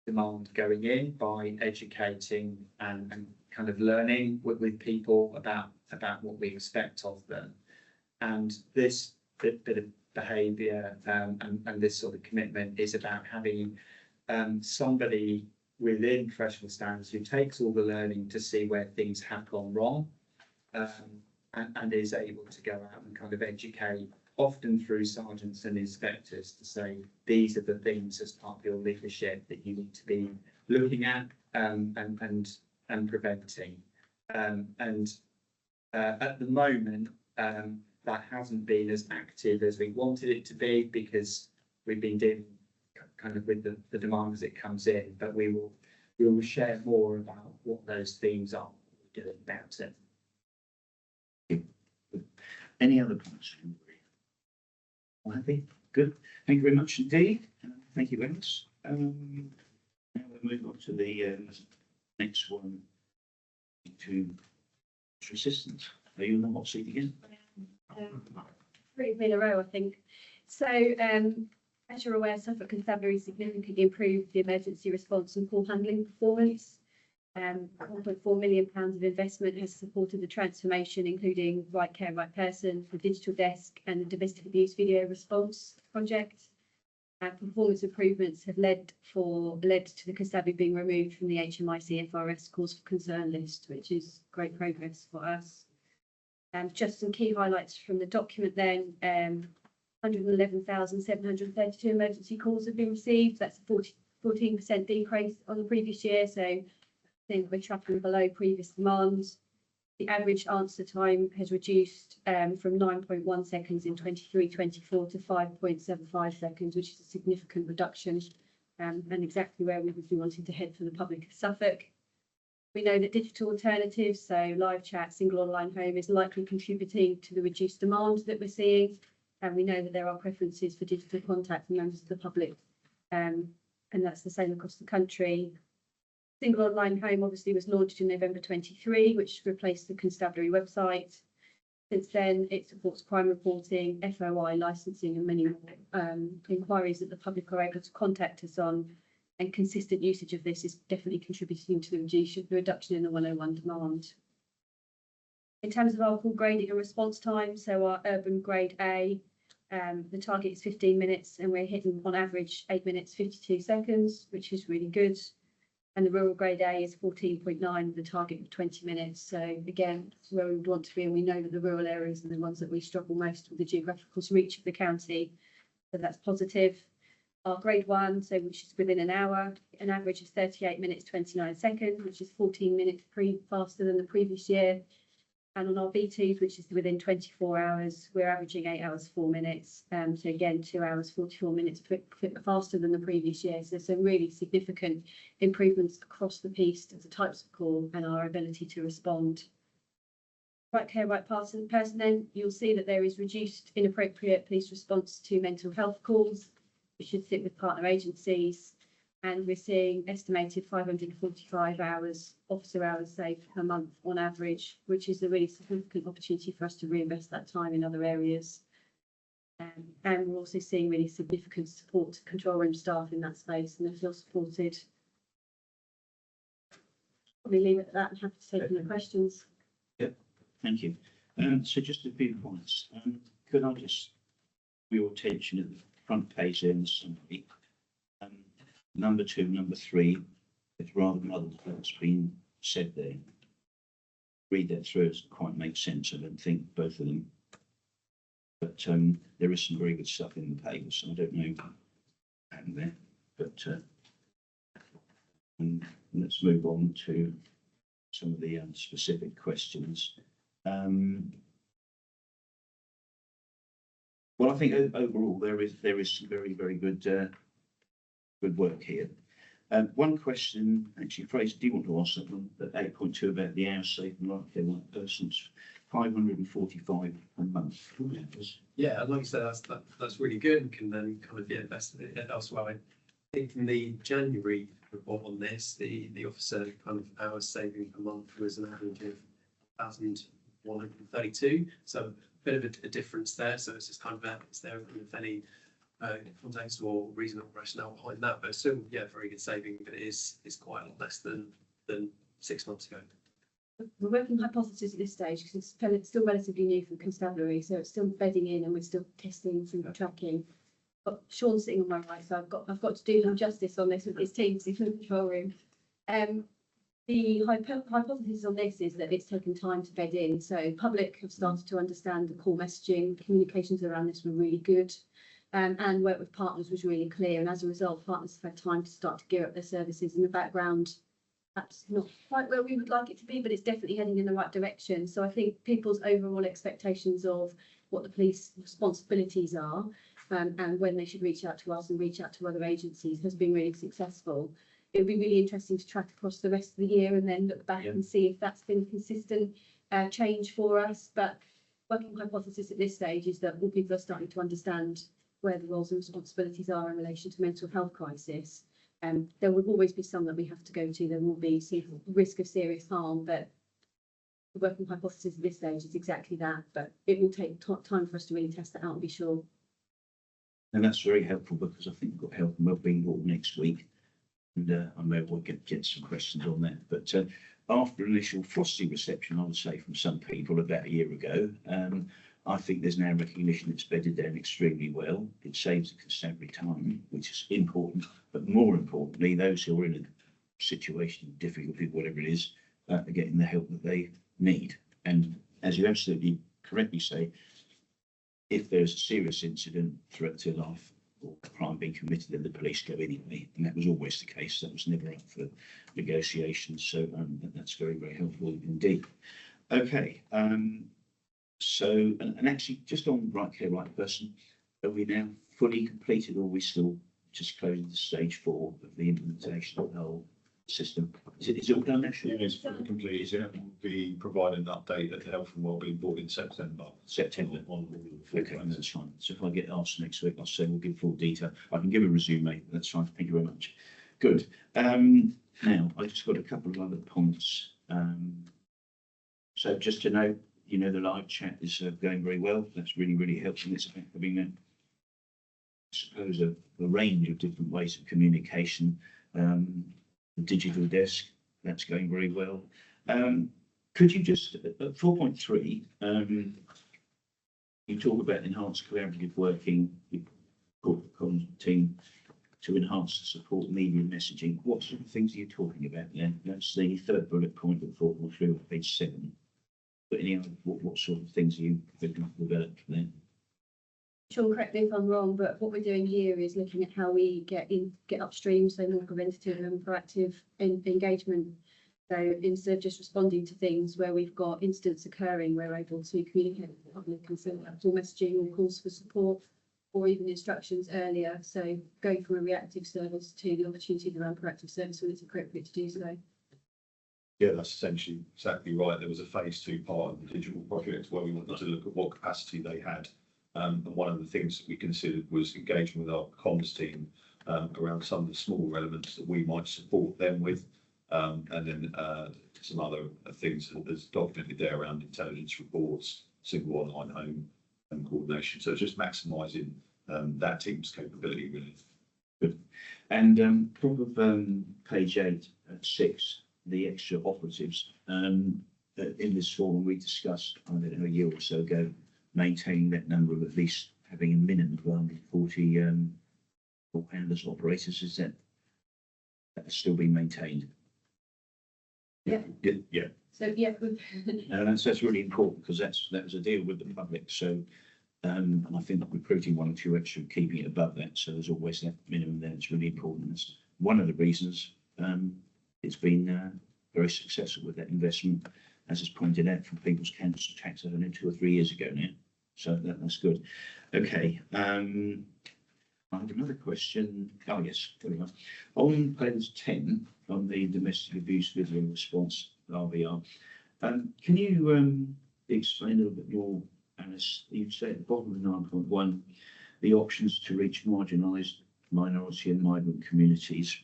demand going in by educating and kind of learning with people about what we expect of them. And this bit of behaviour and this sort of commitment is about having somebody within professional standards who takes all the learning to see where things have gone wrong, and is able to go out and kind of educate, often through sergeants and inspectors, to say these are the things as part of your leadership that you need to be looking at and preventing. At the moment, That hasn't been as active as we wanted it to be because we've been dealing kind of with the demand as it comes in, but we will share more about what those themes are, what we're doing about it. Any other points? All happy? Good. Thank you very much indeed. Thank you, Dennis. Now we'll move on to the next one. To assistance. Are you in the hot seat again? Three in a row, I think. So, as you're aware, Suffolk Constabulary significantly improved the emergency response and call handling performance. £1.4 million of investment has supported the transformation, including Right Care, Right Person, the digital desk, and the domestic abuse video response project. Performance improvements have led to the constabulary being removed from the HMIC FRS cause for concern list, which is great progress for us. Just some key highlights from the document then. 111,732 emergency calls have been received. That's a 14% decrease on the previous year. So I think we're tracking below previous demands. The average answer time has reduced from 9.1 seconds in 23-24 to 5.75 seconds, which is a significant reduction and exactly where we would be wanting to head for the public of Suffolk. We know that digital alternatives, so live chat, single online home, is likely contributing to the reduced demand that we're seeing. And we know that there are preferences for digital contact from members of the public, and that's the same across the country. Single online home obviously was launched in November 23, which replaced the constabulary website. Since then, it supports crime reporting, FOI licensing, and many more inquiries that the public are able to contact us on. And consistent usage of this is definitely contributing to the reduction in the 101 demand. In terms of our call grading and response time, so our urban grade A, the target is 15 minutes, and we're hitting on average 8 minutes 52 seconds, which is really good. And the rural grade A is 14.9 with a target of 20 minutes. So again, that's where we would want to be. And we know that the rural areas are the ones that we struggle most with the geographical reach of the county. So that's positive. Our grade 1, so which is within an hour, an average of 38 minutes 29 seconds, which is 14 minutes faster than the previous year. And on our B2s, which is within 24 hours, we're averaging 8 hours 4 minutes. So again, 2 hours 44 minutes faster than the previous year. So some really significant improvements across the piece of the types of call and our ability to respond. Right Care, Right Person, then you'll see that there is reduced inappropriate police response to mental health calls, which should sit with partner agencies. And we're seeing estimated 545 officer hours saved per month on average, which is a really significant opportunity for us to reinvest that time in other areas. And we're also seeing really significant support to control room staff in that space, and they feel supported. Probably leave it at that and happy to take any questions. Yep, thank you. So just a few points. Could I just draw your attention at the front page there in the summary? Number 2, number 3, it's rather muddled what's been said there. Read that through, it doesn't quite make sense. I don't think both of them. But there is some very good stuff in the paper, so I don't know there. But let's move on to some of the specific questions. Well, I think overall there is some very, very good work here. One question, actually, Fraser, do you want to ask that one at 8.2 about the hours saved and Right Care, Right Persons? 545 a month. Yeah, like you said, that's really good and can then kind of be invested elsewhere. I think from the January report on this, the officer kind of hours saving per month was an average of 1,132. So a bit of a difference there. So it's just kind of is there if any context or reasonable rationale behind that, but still, yeah, very good saving, but it is quite a lot less than 6 months ago. We're working hypotheses at this stage because it's still relatively new for constabulary, so it's still bedding in and we're still testing and tracking. But Sean's sitting on my right, so I've got to do him justice on this with his team in the control room. The hypothesis on this is that it's taken time to bed in, so public have started to understand the core messaging. Communications around this were really good. And work with partners was really clear, and as a result, partners have had time to start to gear up their services in the background. That's not quite where we would like it to be, but it's definitely heading in the right direction. So I think people's overall expectations of what the police responsibilities are, and when they should reach out to us and reach out to other agencies has been really successful. It would be really interesting to track across the rest of the year and then look back Yeah. and see if that's been consistent change for us. But working hypothesis at this stage is that all people are starting to understand where the roles and responsibilities are in relation to mental health crisis. There will always be some that we have to go to. There will be some risk of serious harm, but the working hypothesis at this stage is exactly that. But it will take time for us to really test that out and be sure. And that's very helpful because I think we've got health and wellbeing board next week. And I may well get some questions on that. But after initial frosty reception, I would say from some people about a year ago, I think there's now recognition it's bedded down extremely well. It saves the constabulary time, which is important. But more importantly, those who are in a situation of difficulty, whatever it is, are getting the help that they need. And as you absolutely correctly say, if there's a serious incident, threat to life or crime being committed, then the police go anyway. And that was always the case. That was never up for negotiations. So that's very, very helpful indeed. Okay. So, and actually just on right care, right person, are we now fully completed or are we still just closing to stage 4 of the implementation of the whole system? Is it all done actually? It is fully complete. It will be providing an update at the Health and Wellbeing Board in September. September. On all the Okay, that's fine. So if I get asked next week, I'll say we'll give full detail. I can give a resume. That's fine. Thank you very much. Good. Now I just got a couple of other points. So just to note, you know, the live chat is going very well. That's really, really helpful. It's about having I suppose a range of different ways of communication. The digital desk, that's going very well. Could you just, at 4.3, you talk about enhanced collaborative working with corporate comms team to enhance the support media messaging. What sort of things are you talking about there? That's the third bullet point of 4.3 on page 7. But any other, what sort of things are you developed there? Sean, correct me if I'm wrong, but what we're doing here is looking at how we get upstream, so more preventative and proactive engagement. So instead of just responding to things where we've got incidents occurring, we're able to communicate with the public and send out messaging or calls for support or even instructions earlier. So going from a reactive service to the opportunity around proactive service when it's appropriate to do so. Yeah, that's essentially exactly right. There was a phase 2 part of the digital project where we wanted to look at what capacity they had. And one of the things that we considered was engaging with our comms team around some of the smaller elements that we might support them with. And then some other things that there's documented there around intelligence reports, single online home and coordination. So it's just maximising that team's capability really. Good. And top of page 8 at 6, the extra operatives. In this forum we discussed, I don't know, a year or so ago, maintaining that number of at least having a minimum of 140 handlers operators. Is that still being maintained? Yeah. Yeah. So yeah, And that's really important because that was a deal with the public. So and I think that recruiting 1 or 2 extra, keeping it above that. So there's always that minimum there. It's really important. That's one of the reasons it's been very successful with that investment, as is pointed out from people's council tax earning 2 or 3 years ago now. So that's good. Okay. I have another question. Oh yes, there we go. On page 10 on the domestic abuse video response RVR, can you explain a little bit more, Alice? You say at the bottom of 9.1, the options to reach marginalised minority and migrant communities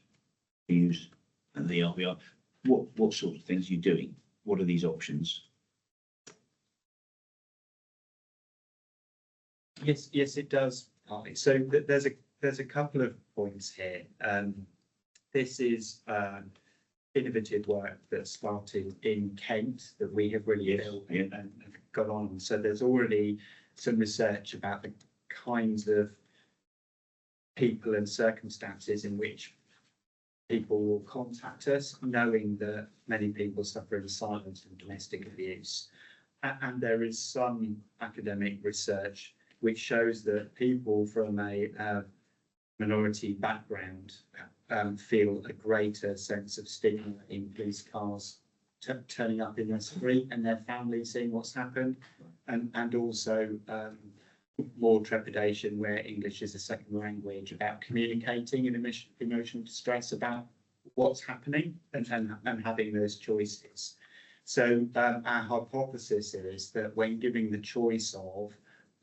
to use the RVR. What sort of things are you doing? What are these options? Yes, it does. So there's a couple of points here. This is innovative work that started in Kent that we have really built and got on. So there's already some research about the kinds of people and circumstances in which people will contact us, knowing that many people suffer in silence from domestic abuse. And there is some academic research which shows that people from a minority background feel a greater sense of stigma in police cars turning up in their street and their families seeing what's happened, and also more trepidation where English is a second language about communicating in emotional distress about what's happening and having those choices. So our hypothesis is that when giving the choice of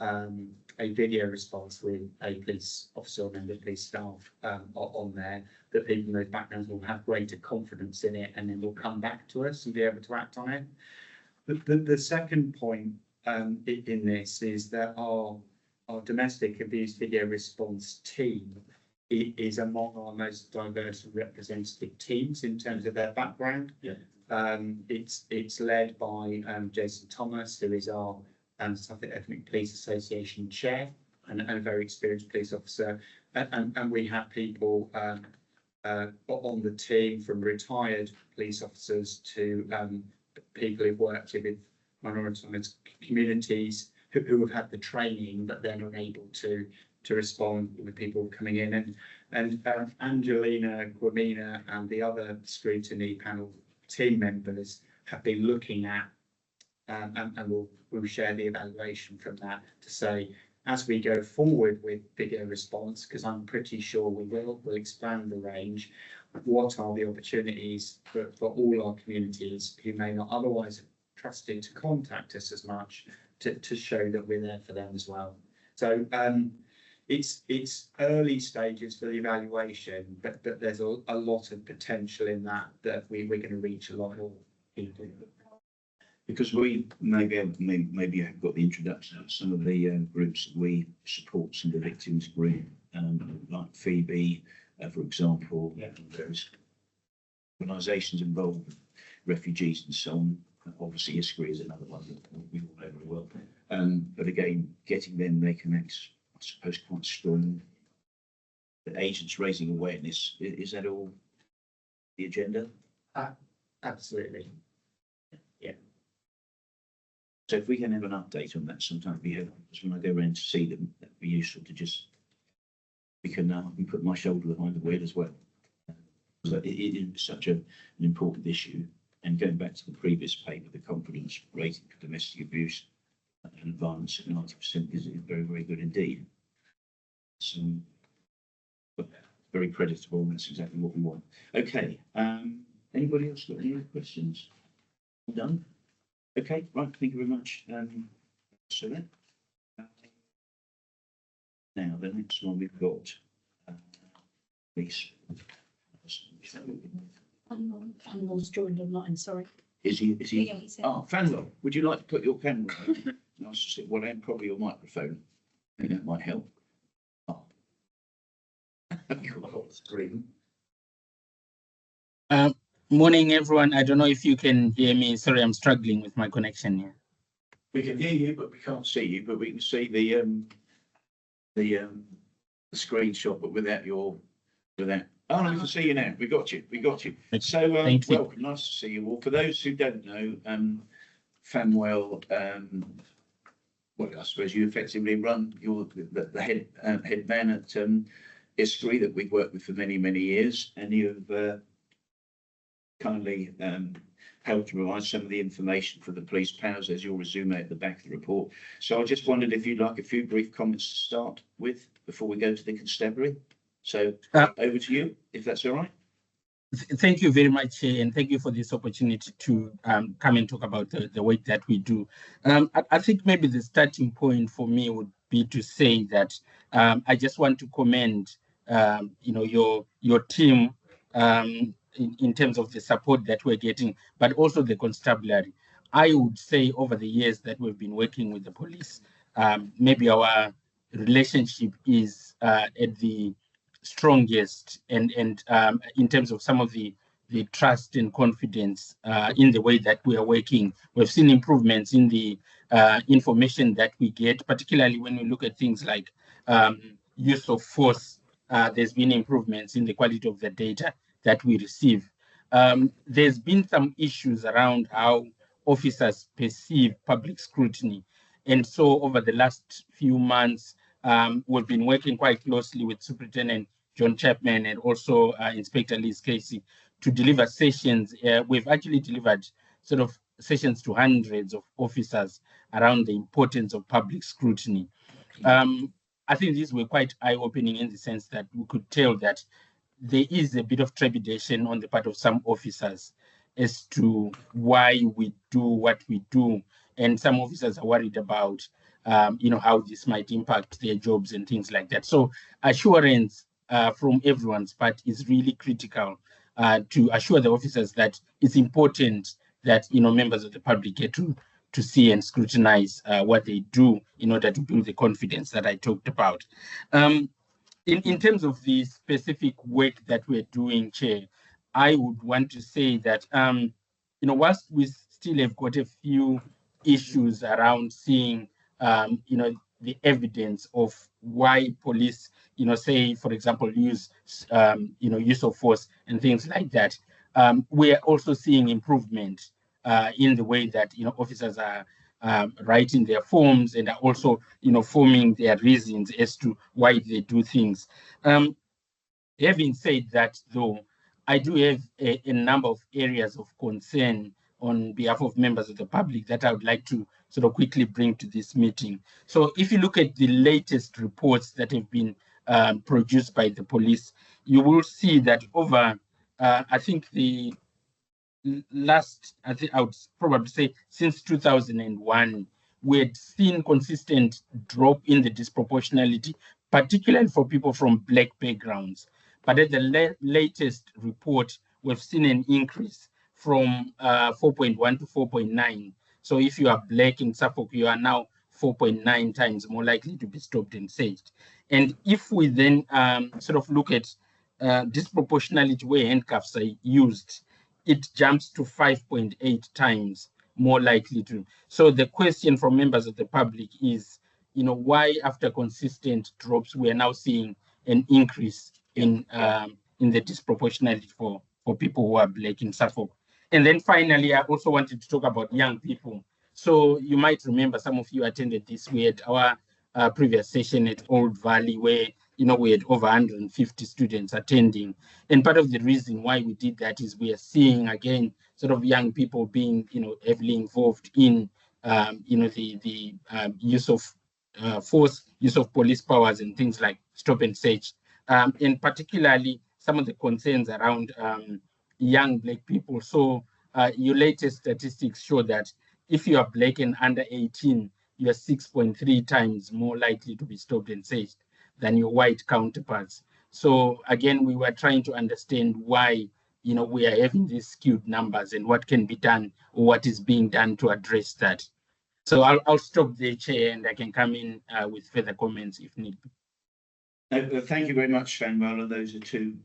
a video response with a police officer or member of police staff on there, that people in those backgrounds will have greater confidence in it and then will come back to us and be able to act on it. The second point in this is that our domestic abuse video response team is among our most diverse and representative teams in terms of their background. Yeah. It's led by Jason Thomas, who is our Suffolk Ethnic Police Association chair and a very experienced police officer, and we have people on the team from retired police officers to people who've worked with minoritized communities who have had the training but then are able to respond with people coming in, and Angelina Guamina and the other scrutiny panel team members have been looking at and we'll share the evaluation from that to say, as we go forward with video response, because I'm pretty sure we'll expand the range, what are the opportunities for all our communities who may not otherwise have trusted to contact us as much to show that we're there for them as well. So it's early stages for the evaluation, but there's a lot of potential in that we're going to reach a lot more people. Because we maybe have got the introduction of some of the groups that we support, some of the victims group, like Phoebe, for example, various organisations involved with refugees and so on. Obviously, ISCRI is another one that we all know very well. But again, getting them, they can act, I suppose, quite strong. The agents raising awareness, is that all the agenda? Absolutely. So if we can have an update on that sometime, because when I go around to see them, that'd be useful to just, I can put my shoulder behind the wheel as well. So it is such an important issue. And going back to the previous paper, the confidence rating for domestic abuse and violence at 90% is very, very good indeed. So, very creditable, and that's exactly what we want. Okay, anybody else got any other questions? All done? Okay, right, thank you very much. So then, now the next one we've got, please. Fanwell's joined online, sorry. Is he? Yeah, he said. Oh, Fanwell, would you like to put your camera on? Nice to sit, well, and probably your microphone. I think that might help. Oh. Morning, everyone. I don't know if you can hear me. Sorry, I'm struggling with my connection here. We can hear you, but we can't see you. But we can see the screenshot, but without. Oh, no, we can see you now. We got you. So, welcome. Nice to see you all. For those who don't know, Fanwell, well, I suppose you effectively run the head man at ISCRI that we've worked with for many, many years, and you've kindly helped to provide some of the information for the police powers. There's your resume at the back of the report. So I just wondered if you'd like a few brief comments to start with before we go to the constabulary. So over to you, if that's all right. Thank you very much, and thank you for this opportunity to come and talk about the work that we do. I think maybe the starting point for me would be to say that I just want to commend your team in terms of the support that we're getting, but also the constabulary. I would say over the years that we've been working with the police, maybe our relationship is at the strongest, and in terms of some of the trust and confidence in the way that we are working. We've seen improvements in the information that we get, particularly when we look at things like use of force. There's been improvements in the quality of the data that we receive. There's been some issues around how officers perceive public scrutiny. And so over the last few months, we've been working quite closely with Superintendent John Chapman and also Inspector Liz Casey to deliver sessions. We've actually delivered sort of sessions to hundreds of officers around the importance of public scrutiny. I think these were quite eye-opening in the sense that we could tell that there is a bit of trepidation on the part of some officers as to why we do what we do. And some officers are worried about, how this might impact their jobs and things like that. So assurance from everyone's part is really critical to assure the officers that it's important that, members of the public get to see and scrutinize what they do in order to build the confidence that I talked about. In terms of the specific work that we're doing, Chair, I would want to say that, whilst we still have got a few issues around seeing, the evidence of why police, say, for example, use of force and things like that, we are also seeing improvement in the way that, officers are writing their forms and are also, forming their reasons as to why they do things. Having said that, though, I do have a number of areas of concern on behalf of members of the public that I would like to sort of quickly bring to this meeting. So if you look at the latest reports that have been produced by the police, you will see that over, I think the last, I would probably say since 2001, we had seen consistent drop in the disproportionality, particularly for people from Black backgrounds. But at the latest report, we've seen an increase from 4.1 to 4.9. So if you are Black in Suffolk, you are now 4.9 times more likely to be stopped and searched. And if we then sort of look at disproportionality where handcuffs are used, it jumps to 5.8 times more likely to. So the question from members of the public is, why after consistent drops, we are now seeing an increase in the disproportionality for people who are Black in Suffolk. And then finally, I also wanted to talk about young people. So you might remember, some of you attended this. We had our previous session at Old Valley where, we had over 150 students attending. And part of the reason why we did that is we are seeing, again, sort of young people being, heavily involved in, the use of force, use of police powers and things like stop and search. And particularly some of the concerns around young Black people. So your latest statistics show that if you are Black and under 18, you are 6.3 times more likely to be stopped and searched than your white counterparts. So again, we were trying to understand why, we are having these skewed numbers and what can be done or what is being done to address that. So I'll stop there, Chair, and I can come in with further comments if need be. Thank you very much, Fanwell. Those are two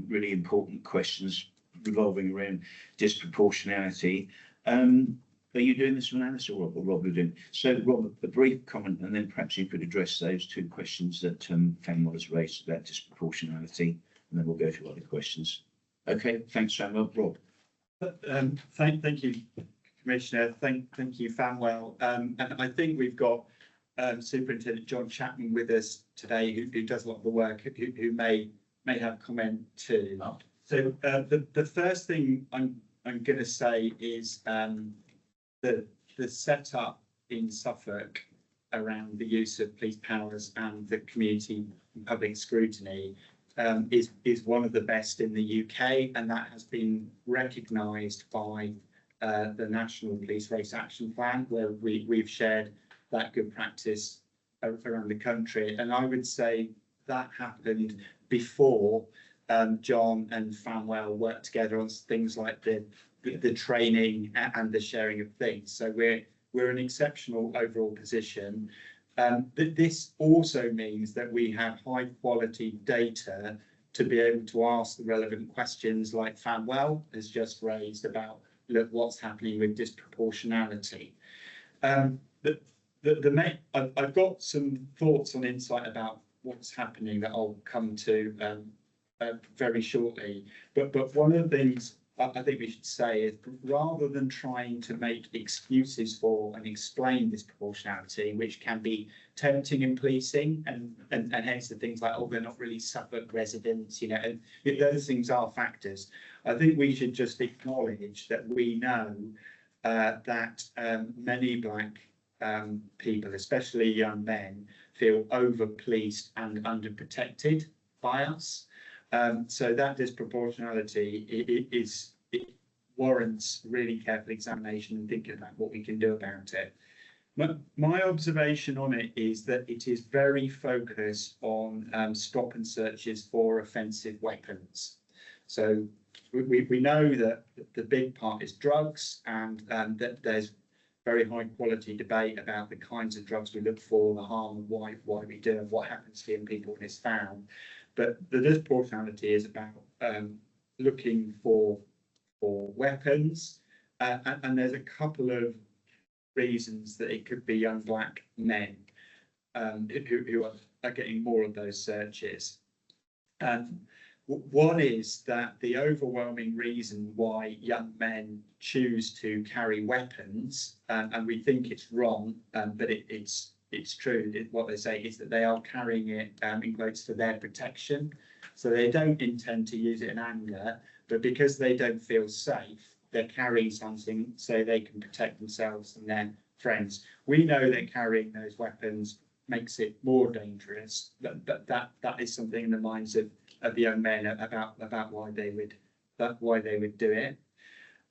really important questions revolving around disproportionality. Are you doing this one, Alice, or Rob? You're doing? So, Rob, a brief comment, and then perhaps you could address those two questions that Fanwell has raised about disproportionality, and then we'll go to other questions. Okay, thanks, Fanwell. Rob. Thank you, Commissioner. Thank you, Fanwell. And I think we've got Superintendent John Chapman with us today, who does a lot of the work, who may have comment too. Oh. So the first thing I'm going to say is the setup in Suffolk around the use of police powers and the community and public scrutiny is one of the best in the UK, and that has been recognised by the National Police Race Action Plan, where we've shared that good practice around the country. And I would say that happened before John and Fanwell worked together on things like the training and the sharing of things. So we're in an exceptional overall position. But this also means that we have high quality data to be able to ask the relevant questions like Fanwell has just raised about, look, what's happening with disproportionality. I've got some thoughts on insight about what's happening that I'll come to very shortly. But one of the things I think we should say is rather than trying to make excuses for and explain disproportionality, which can be tempting in policing and hence the things like, oh, they're not really Suffolk residents, you know, and those things are factors. I think we should just acknowledge that we know that many black people, especially young men, feel over-policed and underprotected by us. So that disproportionality it warrants really careful examination and thinking about what we can do about it. My observation on it is that it is very focused on stop and searches for offensive weapons. So we know that the big part is drugs, and that there's very high quality debate about the kinds of drugs we look for, the harm and why we do, and what happens to young people when it's found. But the disproportionality is about looking for weapons, and there's a couple of reasons that it could be young black men who are getting more of those searches. One is that the overwhelming reason why young men choose to carry weapons, and we think it's wrong, but it's true. What they say is that they are carrying it in quotes for their protection. So they don't intend to use it in anger, but because they don't feel safe, they're carrying something so they can protect themselves and their friends. We know that carrying those weapons makes it more dangerous, but that is something in the minds of young men about why they would do it.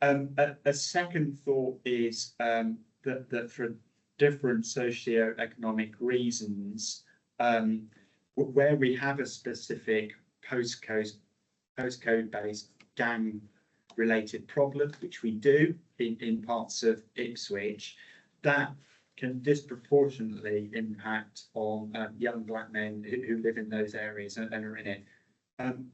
A second thought is that for different socio-economic reasons, where we have a specific postcode-based gang-related problem, which we do in parts of Ipswich, that can disproportionately impact on young black men who live in those areas and are in it.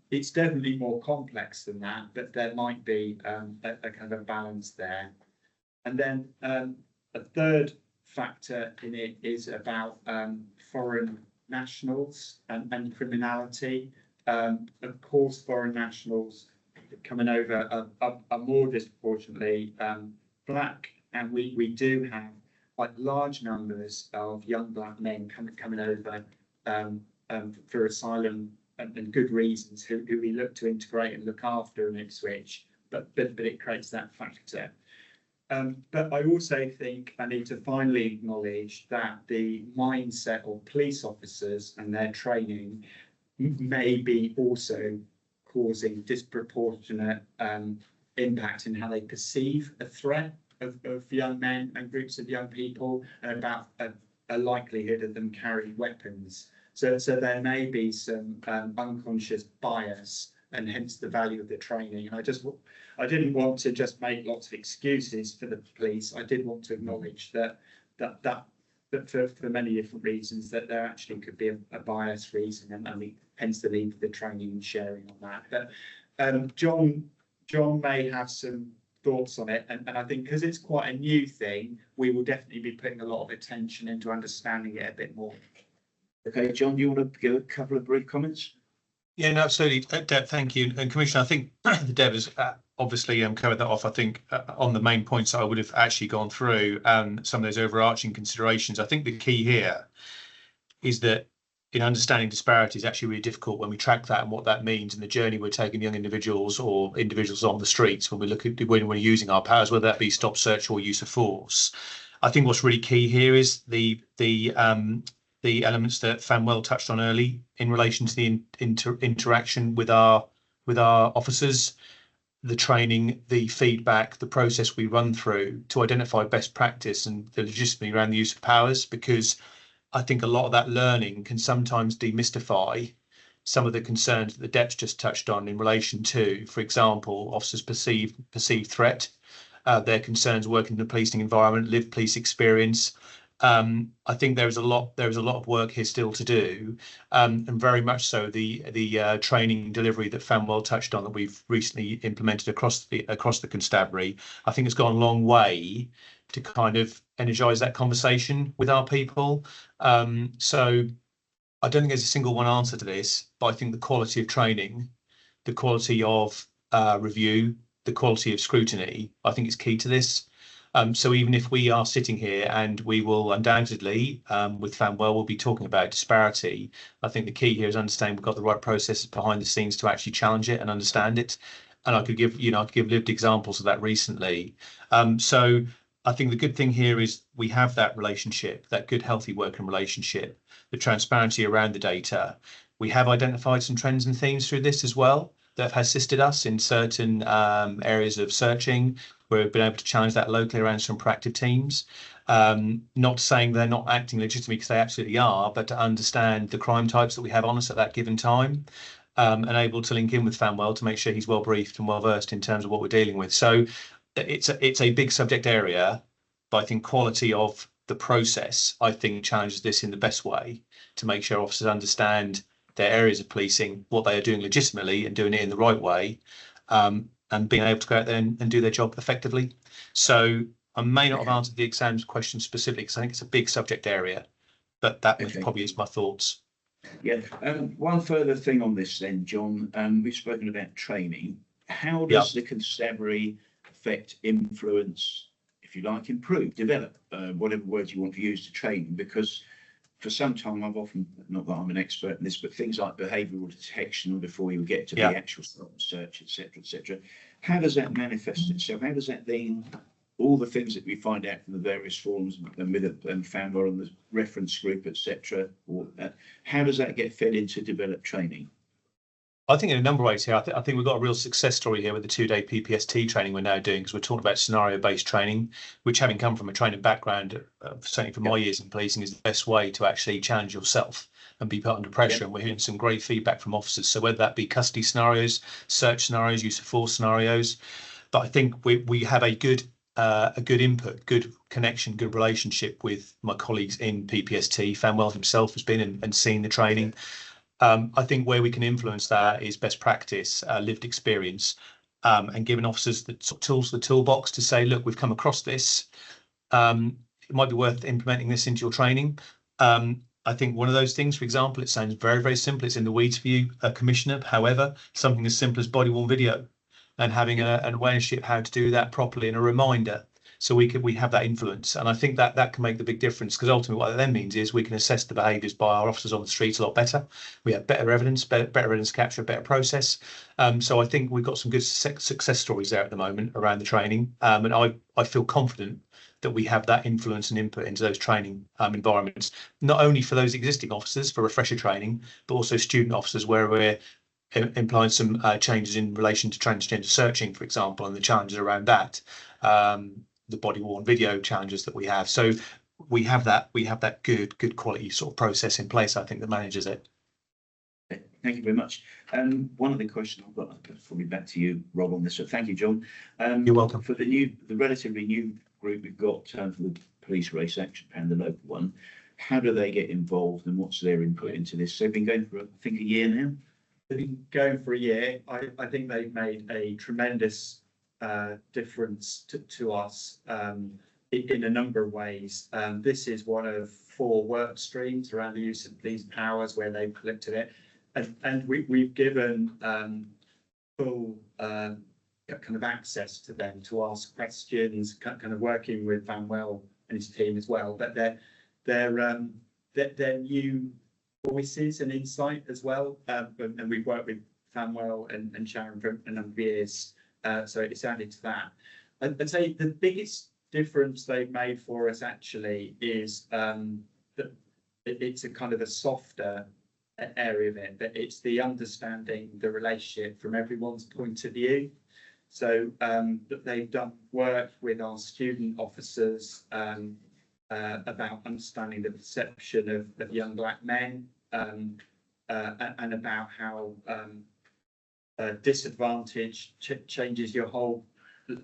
It's definitely more complex than that, but there might be a kind of balance there. And then a third factor in it is about foreign nationals and criminality. Of course, foreign nationals coming over are more disproportionately black, and we do have quite large numbers of young black men coming over for asylum and good reasons, who we look to integrate and look after in Ipswich, but it creates that factor. But I also think I need to finally acknowledge that the mindset of police officers and their training may be also causing disproportionate impact in how they perceive a threat of young men and groups of young people, and about a likelihood of them carrying weapons. So there may be some unconscious bias, and hence the value of the training. And I didn't want to just make lots of excuses for the police. I did want to acknowledge that for many different reasons, that there actually could be a bias reason, and hence the need for the training and sharing on that. But John may have some thoughts on it, and I think because it's quite a new thing, we will definitely be putting a lot of attention into understanding it a bit more. Okay, John, do you want to give a couple of brief comments? Yeah, no, absolutely. Deb, thank you. And Commissioner, I think the Deb has obviously covered that off. I think on the main points I would have actually gone through some of those overarching considerations. I think the key here is that in understanding disparity is actually really difficult when we track that and what that means in the journey we're taking young individuals or individuals on the streets when we look at when we're using our powers, whether that be stop, search or use of force. I think what's really key here is the elements that Fanwell touched on early in relation to the interaction with our officers, the training, the feedback, the process we run through to identify best practice and the legitimacy around the use of powers, because I think a lot of that learning can sometimes demystify some of the concerns that the Deb's just touched on in relation to, for example, officers' perceived threat, their concerns working in the policing environment, lived police experience. I think there is a lot of work here still to do, and very much so the training and delivery that Fanwell touched on that we've recently implemented across the constabulary, I think has gone a long way to kind of energise that conversation with our people. So I don't think there's a single one answer to this, but I think the quality of training, the quality of review, the quality of scrutiny, I think is key to this. So even if we are sitting here and we will undoubtedly, with FAMWELL, we'll be talking about disparity. I think the key here is understanding we've got the right processes behind the scenes to actually challenge it and understand it. And I could give lived examples of that recently. So I think the good thing here is we have that relationship, that good, healthy working relationship, the transparency around the data. We have identified some trends and themes through this as well that have assisted us in certain areas of searching, where we've been able to challenge that locally around some proactive teams. Not saying they're not acting legitimately, because they absolutely are, but to understand the crime types that we have on us at that given time, and able to link in with FAMWELL to make sure he's well briefed and well versed in terms of what we're dealing with. So it's a big subject area, but I think quality of the process, I think, challenges this in the best way to make sure officers understand their areas of policing, what they are doing legitimately and doing it in the right way, and being able to go out there and do their job effectively. So I may not have answered the exams question specifically, because I think it's a big subject area, but that probably is my thoughts. Yeah. One further thing on this then, John. We've spoken about training. How does the constabulary affect, influence, if you like, improve, develop, whatever words you want to use to training? Because for some time, I've often, not that I'm an expert in this, but things like behavioural detection before you get to the actual search, etc. How does that manifest itself? How does that then, all the things that we find out from the various forums and FAMWELL and the reference group, etc., how does that get fed into developed training? I think in a number of ways here, I think we've got a real success story here with the 2-day PPST training we're now doing, because we're talking about scenario-based training, which, having come from a training background, certainly from my years in policing, is the best way to actually challenge yourself and be put under pressure. And we're hearing some great feedback from officers. So whether that be custody scenarios, search scenarios, use of force scenarios, but I think we have a good input, good connection, good relationship with my colleagues in PPST. FAMWELL himself has been and seen the training. I think where we can influence that is best practice, lived experience, and giving officers the tools, the toolbox to say, look, we've come across this. It might be worth implementing this into your training. I think one of those things, for example, it sounds very, very simple. It's in the weeds for you, Commissioner. However, something as simple as body-worn video and having an awareness of how to do that properly and a reminder, so we have that influence. And I think that can make the big difference, because ultimately what that then means is we can assess the behaviours by our officers on the streets a lot better. We have better evidence, better evidence capture, better process. So I think we've got some good success stories there at the moment around the training. And I feel confident that we have that influence and input into those training environments, not only for those existing officers for refresher training, but also student officers, where we're implying some changes in relation to transgender searching, for example, and the challenges around that. The body-worn video challenges that we have. So we have that good quality sort of process in place, I think, that manages it. Thank you very much. One of the questions I've got, probably back to you, Rob, on this. So thank you, John. You're welcome. For the relatively new group we've got for the Police Race Action Plan, the local one, how do they get involved and what's their input into this? They've been going for, I think, a year now. They've been going for a year. I think they've made a tremendous difference to us in a number of ways. This is one of 4 work streams around the use of these powers where they've looked at it, and we've given full kind of access to them to ask questions, kind of working with FAMWELL and his team as well. But they're new voices and insight as well, and we've worked with FAMWELL and Sharon for a number of years. So it's added to that. I'd say the biggest difference they've made for us actually is that it's a kind of a softer area of it, but it's the understanding the relationship from everyone's point of view. So that they've done work with our student officers about understanding the perception of young black men, and about how disadvantage changes your whole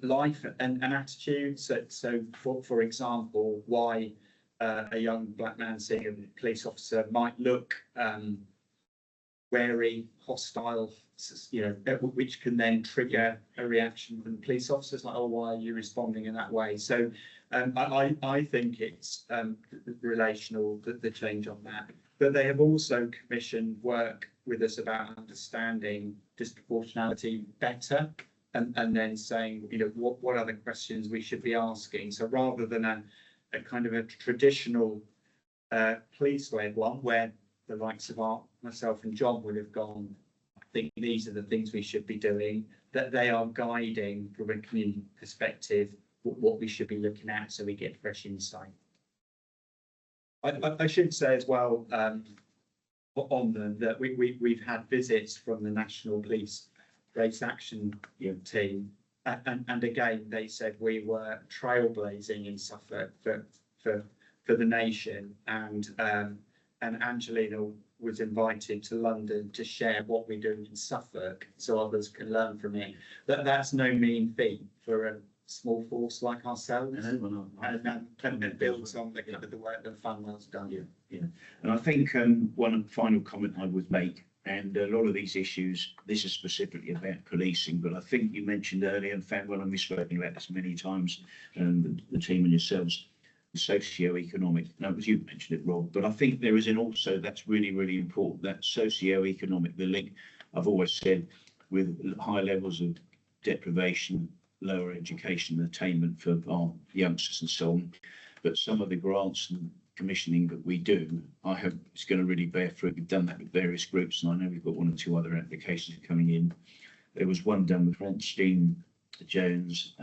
life and attitude. So for example, why a young black man seeing a police officer might look wary, hostile, which can then trigger a reaction from police officers, like, oh, why are you responding in that way? So I think it's relational, the change on that. But they have also commissioned work with us about understanding disproportionality better, and then saying, you know, what other questions we should be asking. So rather than a kind of a traditional police-led one where the likes of myself and John would have gone, I think these are the things we should be doing, that they are guiding from a community perspective what we should be looking at so we get fresh insight. I should say as well, on them that we've had visits from the National Police Race Action team, and again they said we were trailblazing in Suffolk for the nation, and Angelina was invited to London to share what we're doing in Suffolk so others can learn from it. That's no mean feat for a small force like ourselves, and it builds on the work that Fanwell's done. Yeah, and I think one final comment I would make, and a lot of these issues, this is specifically about policing, but I think you mentioned earlier, and Fanwell, and we've spoken about this many times, the team and yourselves, the socio-economic, no, it was you mentioned it, Rob, but I think there is also, that's really, really important, that socio-economic, the link, I've always said, with high levels of deprivation, lower education attainment for our youngsters and so on. But some of the grants and commissioning that we do, I hope it's going to really bear fruit. We've done that with various groups, and I know we've got 1 or 2 other applications coming in. There was one done with Francine Jones,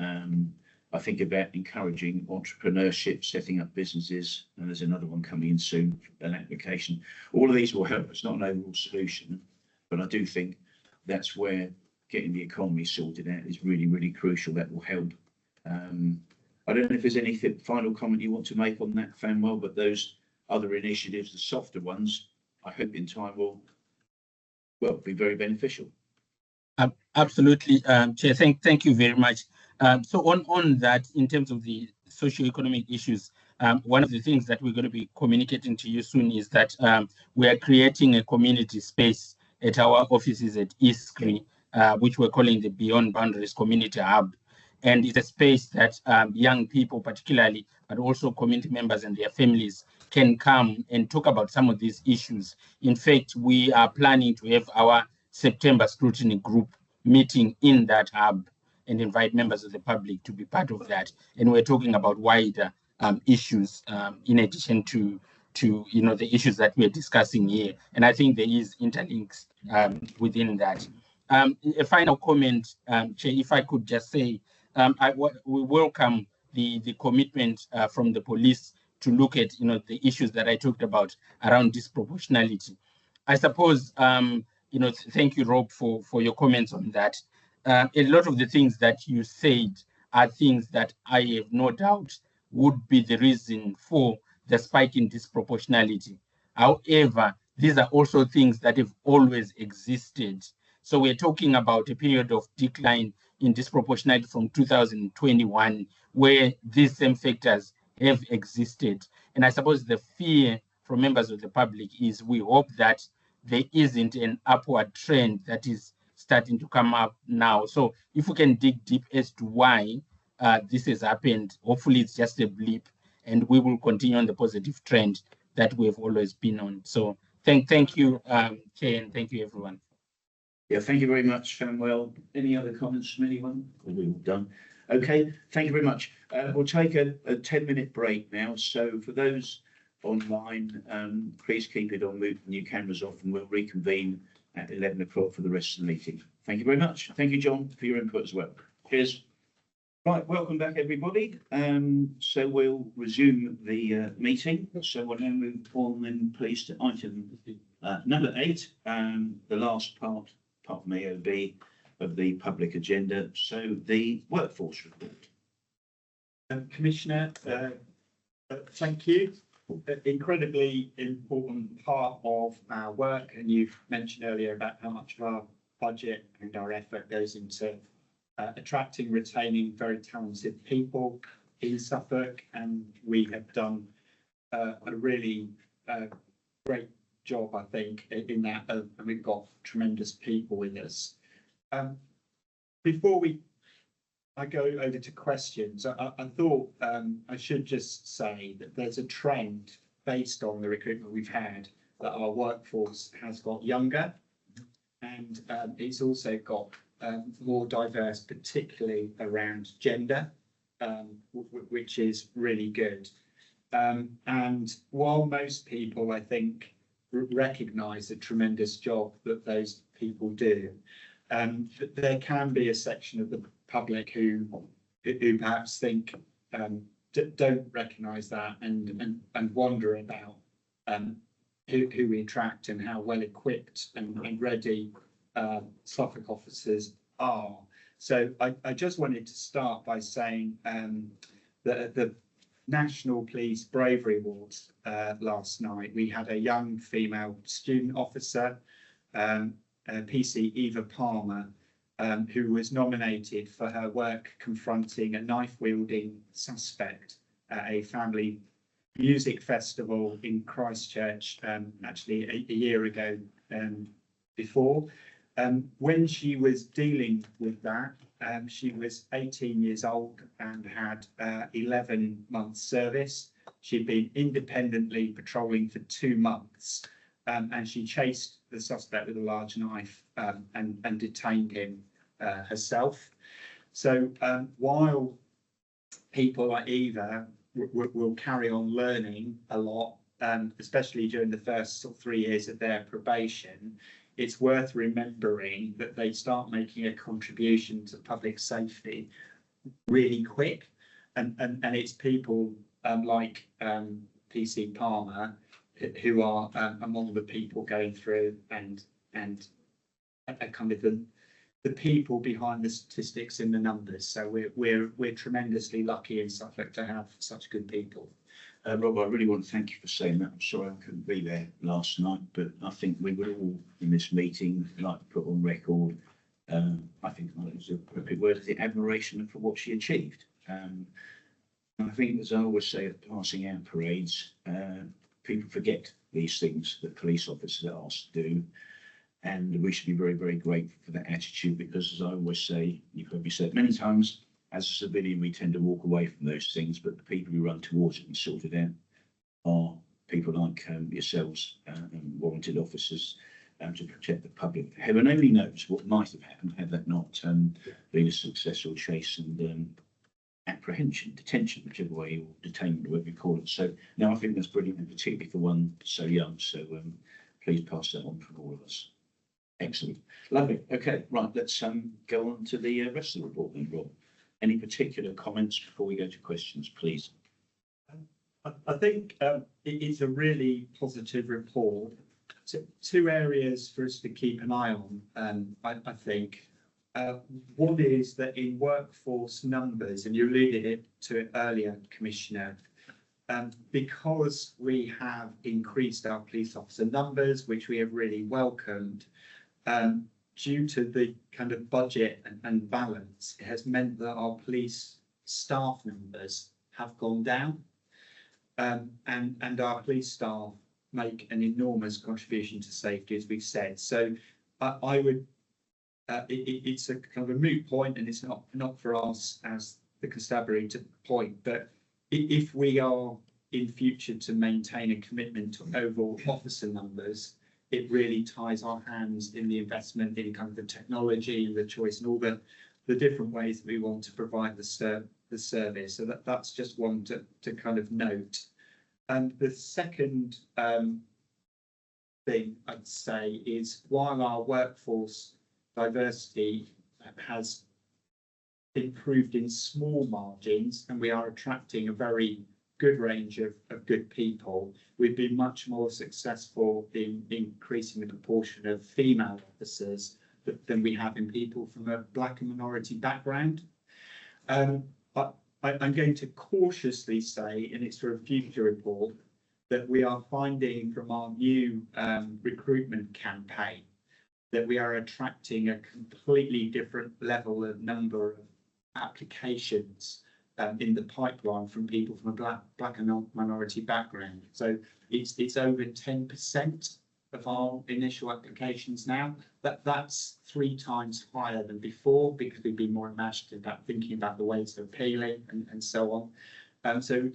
I think about encouraging entrepreneurship, setting up businesses, and there's another one coming in soon, an application. All of these will help. It's not an overall solution, but I do think that's where getting the economy sorted out is really, really crucial. That will help. I don't know if there's any final comment you want to make on that, Fanwell, but those other initiatives, the softer ones, I hope in time will, well, be very beneficial. Absolutely, Chair. Thank you very much. So on that, in terms of the socio-economic issues, one of the things that we're going to be communicating to you soon is that we are creating a community space at our offices at Eastcree, which we're calling the Beyond Boundaries Community Hub. And it's a space that young people particularly, but also community members and their families can come and talk about some of these issues. In fact, we are planning to have our September scrutiny group meeting in that hub and invite members of the public to be part of that. And we're talking about wider issues in addition to the issues that we're discussing here. And I think there is interlinks within that. A final comment, Chair, if I could just say, we welcome the commitment from the police to look at the issues that I talked about around disproportionality. I suppose thank you, Rob, for your comments on that. A lot of the things that you said are things that I have no doubt would be the reason for the spike in disproportionality. However, these are also things that have always existed. So we're talking about a period of decline in disproportionality from 2021, where these same factors have existed. And I suppose the fear from members of the public is we hope that there isn't an upward trend that is starting to come up now. So if we can dig deep as to why this has happened, hopefully it's just a blip and we will continue on the positive trend that we've always been on. So thank you, Chair, and thank you, everyone. Yeah, thank you very much, Fanwell. Any other comments from anyone? We're all done. Okay, thank you very much. We'll take a 10-minute break now. So for those online, please keep it on mute and your cameras off, and we'll reconvene at 11 o'clock for the rest of the meeting. Thank you very much. Thank you, John, for your input as well. Cheers. Right, welcome back, everybody. So we'll resume the meeting. So we'll now move on then, please, to item number 8, the last part from AOB of the public agenda. So the workforce report. Commissioner, thank you. Incredibly important part of our work, and you've mentioned earlier about how much of our budget and our effort goes into attracting, retaining very talented people in Suffolk, and we have done a really great job, I think, in that, and we've got tremendous people with us. Before I go over to questions, I thought I should just say that there's a trend based on the recruitment we've had that our workforce has got younger, and it's also got more diverse, particularly around gender, which is really good. And while most people, I think, recognise the tremendous job that those people do, there can be a section of the public who perhaps think don't recognise that and wonder about who we attract and how well equipped and ready Suffolk officers are. So I just wanted to start by saying that the National Police Bravery Awards last night, we had a young female student officer, PC Eva Palmer, who was nominated for her work confronting a knife-wielding suspect at a family music festival in Christchurch, actually a year ago before. When she was dealing with that, she was 18 years old and had 11 months service. She'd been independently patrolling for 2 months, and she chased the suspect with a large knife and detained him herself. So while people like Eva will carry on learning a lot, especially during the first sort of 3 years of their probation, it's worth remembering that they start making a contribution to public safety really quick. And it's people like PC Palmer who are among the people going through and kind of the people behind the statistics in the numbers. So we're tremendously lucky in Suffolk to have such good people. Rob, I really want to thank you for saying that. I'm sorry I couldn't be there last night, but I think we would all in this meeting like to put on record, I think it was a appropriate word, the admiration for what she achieved. And I think, as I always say at passing out parades, people forget these things that police officers are asked to do. And we should be very, very grateful for that attitude, because, as I always say, you've heard me say it many times, as a civilian, we tend to walk away from those things, but the people who run towards it and sort it out are people like yourselves and warranted officers to protect the public. Heaven only knows what might have happened had that not been a successful chase and apprehension, detention, whichever way, or detainment, whatever you call it. So now I think that's brilliant, and particularly for one so young. So please pass that on from all of us. Excellent. Lovely. Okay, right, let's go on to the rest of the report then, Rob. Any particular comments before we go to questions, please? I think it's a really positive report. Two areas for us to keep an eye on, I think. One is that in workforce numbers, and you alluded to it earlier, Commissioner, because we have increased our police officer numbers, which we have really welcomed, due to the kind of budget and balance, it has meant that our police staff numbers have gone down, and our police staff make an enormous contribution to safety, as we've said. So I would, it's a kind of a moot point, and it's not for us as the constabulary to point, but if we are in future to maintain a commitment to overall officer numbers, it really ties our hands in the investment in kind of the technology and the choice and all the different ways that we want to provide the service. So that's just one to kind of note. And the second thing I'd say is, while our workforce diversity has improved in small margins, and we are attracting a very good range of good people, we've been much more successful in increasing the proportion of female officers than we have in people from a black and minority background. I'm going to cautiously say, and it's for a future report, that we are finding from our new recruitment campaign that we are attracting a completely different level of number of applications in the pipeline from people from a black and minority background. So it's over 10% of our initial applications now. That's 3 times higher than before, because we've been more imaginative about thinking about the ways of appealing and so on. So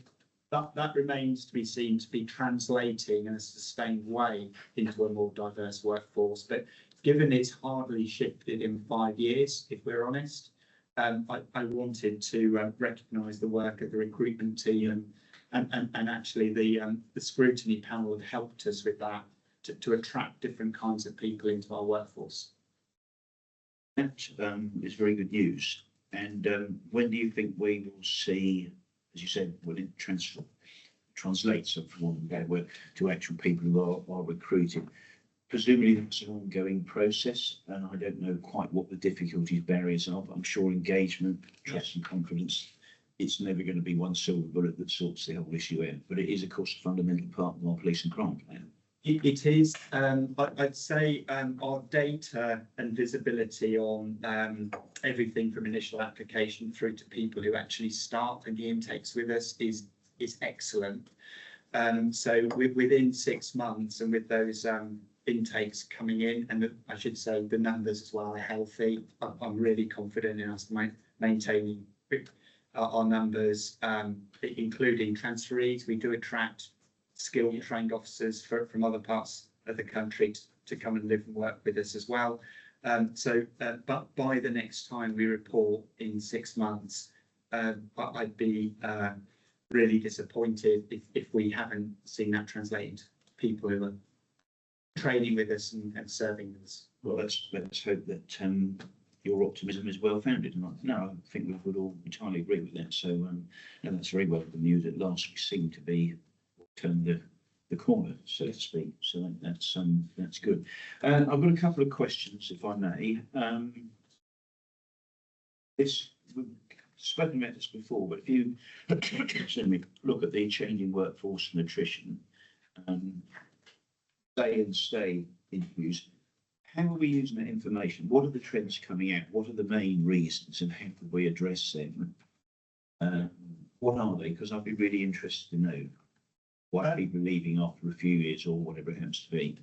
that remains to be seen to be translating in a sustained way into a more diverse workforce. But given it's hardly shifted in 5 years, if we're honest, I wanted to recognise the work of the recruitment team and actually the scrutiny panel have helped us with that to attract different kinds of people into our workforce. That is very good news. And when do you think we will see, as you said, will it translate so from one bad word to actual people who are recruited? Presumably that's an ongoing process, and I don't know quite what the difficulties, barriers are, but I'm sure engagement, trust and confidence, it's never going to be one silver bullet that sorts the whole issue out, but it is of course a fundamental part of our police and crime plan. It is. I'd say our data and visibility on everything from initial application through to people who actually start and the intakes with us is excellent. So within 6 months, and with those intakes coming in, and I should say the numbers as well are healthy, I'm really confident in us maintaining our numbers, including transferees. We do attract skilled trained officers from other parts of the country to come and live and work with us as well. But by the next time we report in 6 months, I'd be really disappointed if we haven't seen that translate into people who are training with us and serving with us. Well, let's hope that your optimism is well founded, and I think we would all entirely agree with that. So no, that's very welcome news. At last, we seem to be turned the corner, so to speak. So that's good. I've got a couple of questions, if I may. We've spoken about this before, but if you look at the changing workforce and attrition, stay interviews, how are we using that information? What are the trends coming out? What are the main reasons, and how can we address them? What are they? Because I'd be really interested to know why people are leaving after a few years or whatever it happens to be.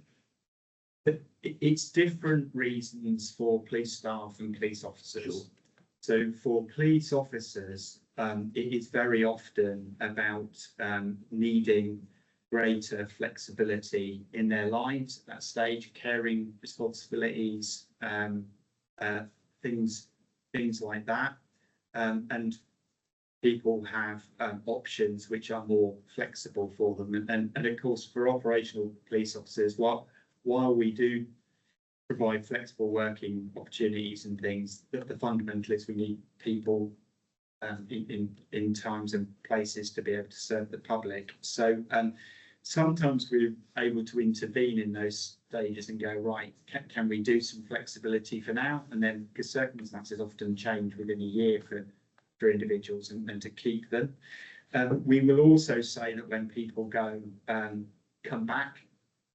It's different reasons for police staff and police officers. Sure. So for police officers, it is very often about needing greater flexibility in their lives at that stage, caring responsibilities, things like that, and people have options which are more flexible for them. And of course, for operational police officers, while we do provide flexible working opportunities and things, the fundamental is we need people in times and places to be able to serve the public. So sometimes we're able to intervene in those stages and go, right, can we do some flexibility for now? And then, because circumstances often change within a year for individuals, and to keep them. We will also say that when people go, come back,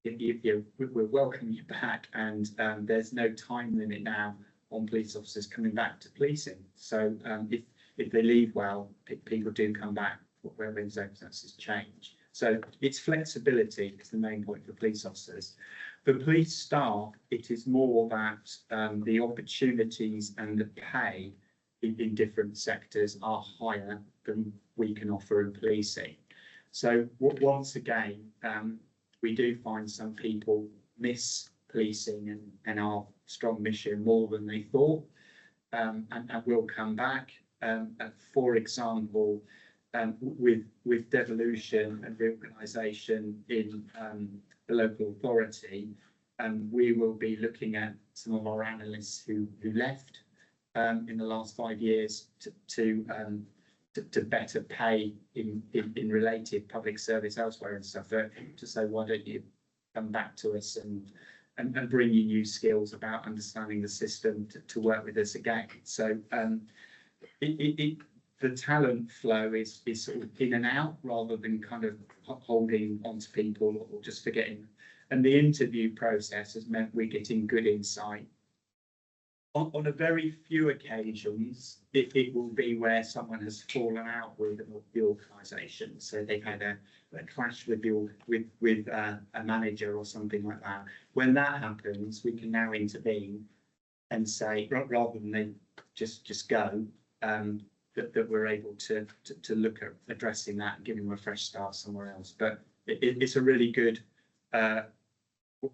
we'll welcome you back, and there's no time limit now on police officers coming back to policing. So if they leave well, people do come back when circumstances change. So it's flexibility is the main point for police officers. For police staff, it is more that the opportunities and the pay in different sectors are higher than we can offer in policing. So once again, we do find some people miss policing and our strong mission more than they thought, and will come back. For example, with devolution and reorganisation in the local authority, we will be looking at some of our analysts who left in the last 5 years to better pay in related public service elsewhere and stuff, to say, why don't you come back to us and bring you new skills about understanding the system to work with us again. So the talent flow is sort of in and out rather than kind of holding onto people or just forgetting. And the interview process has meant we're getting good insight. On a very few occasions, it will be where someone has fallen out with the organisation. So they've had a clash with a manager or something like that. When that happens, we can now intervene and say, rather than they just go, that we're able to look at addressing that and giving them a fresh start somewhere else. But it's a really good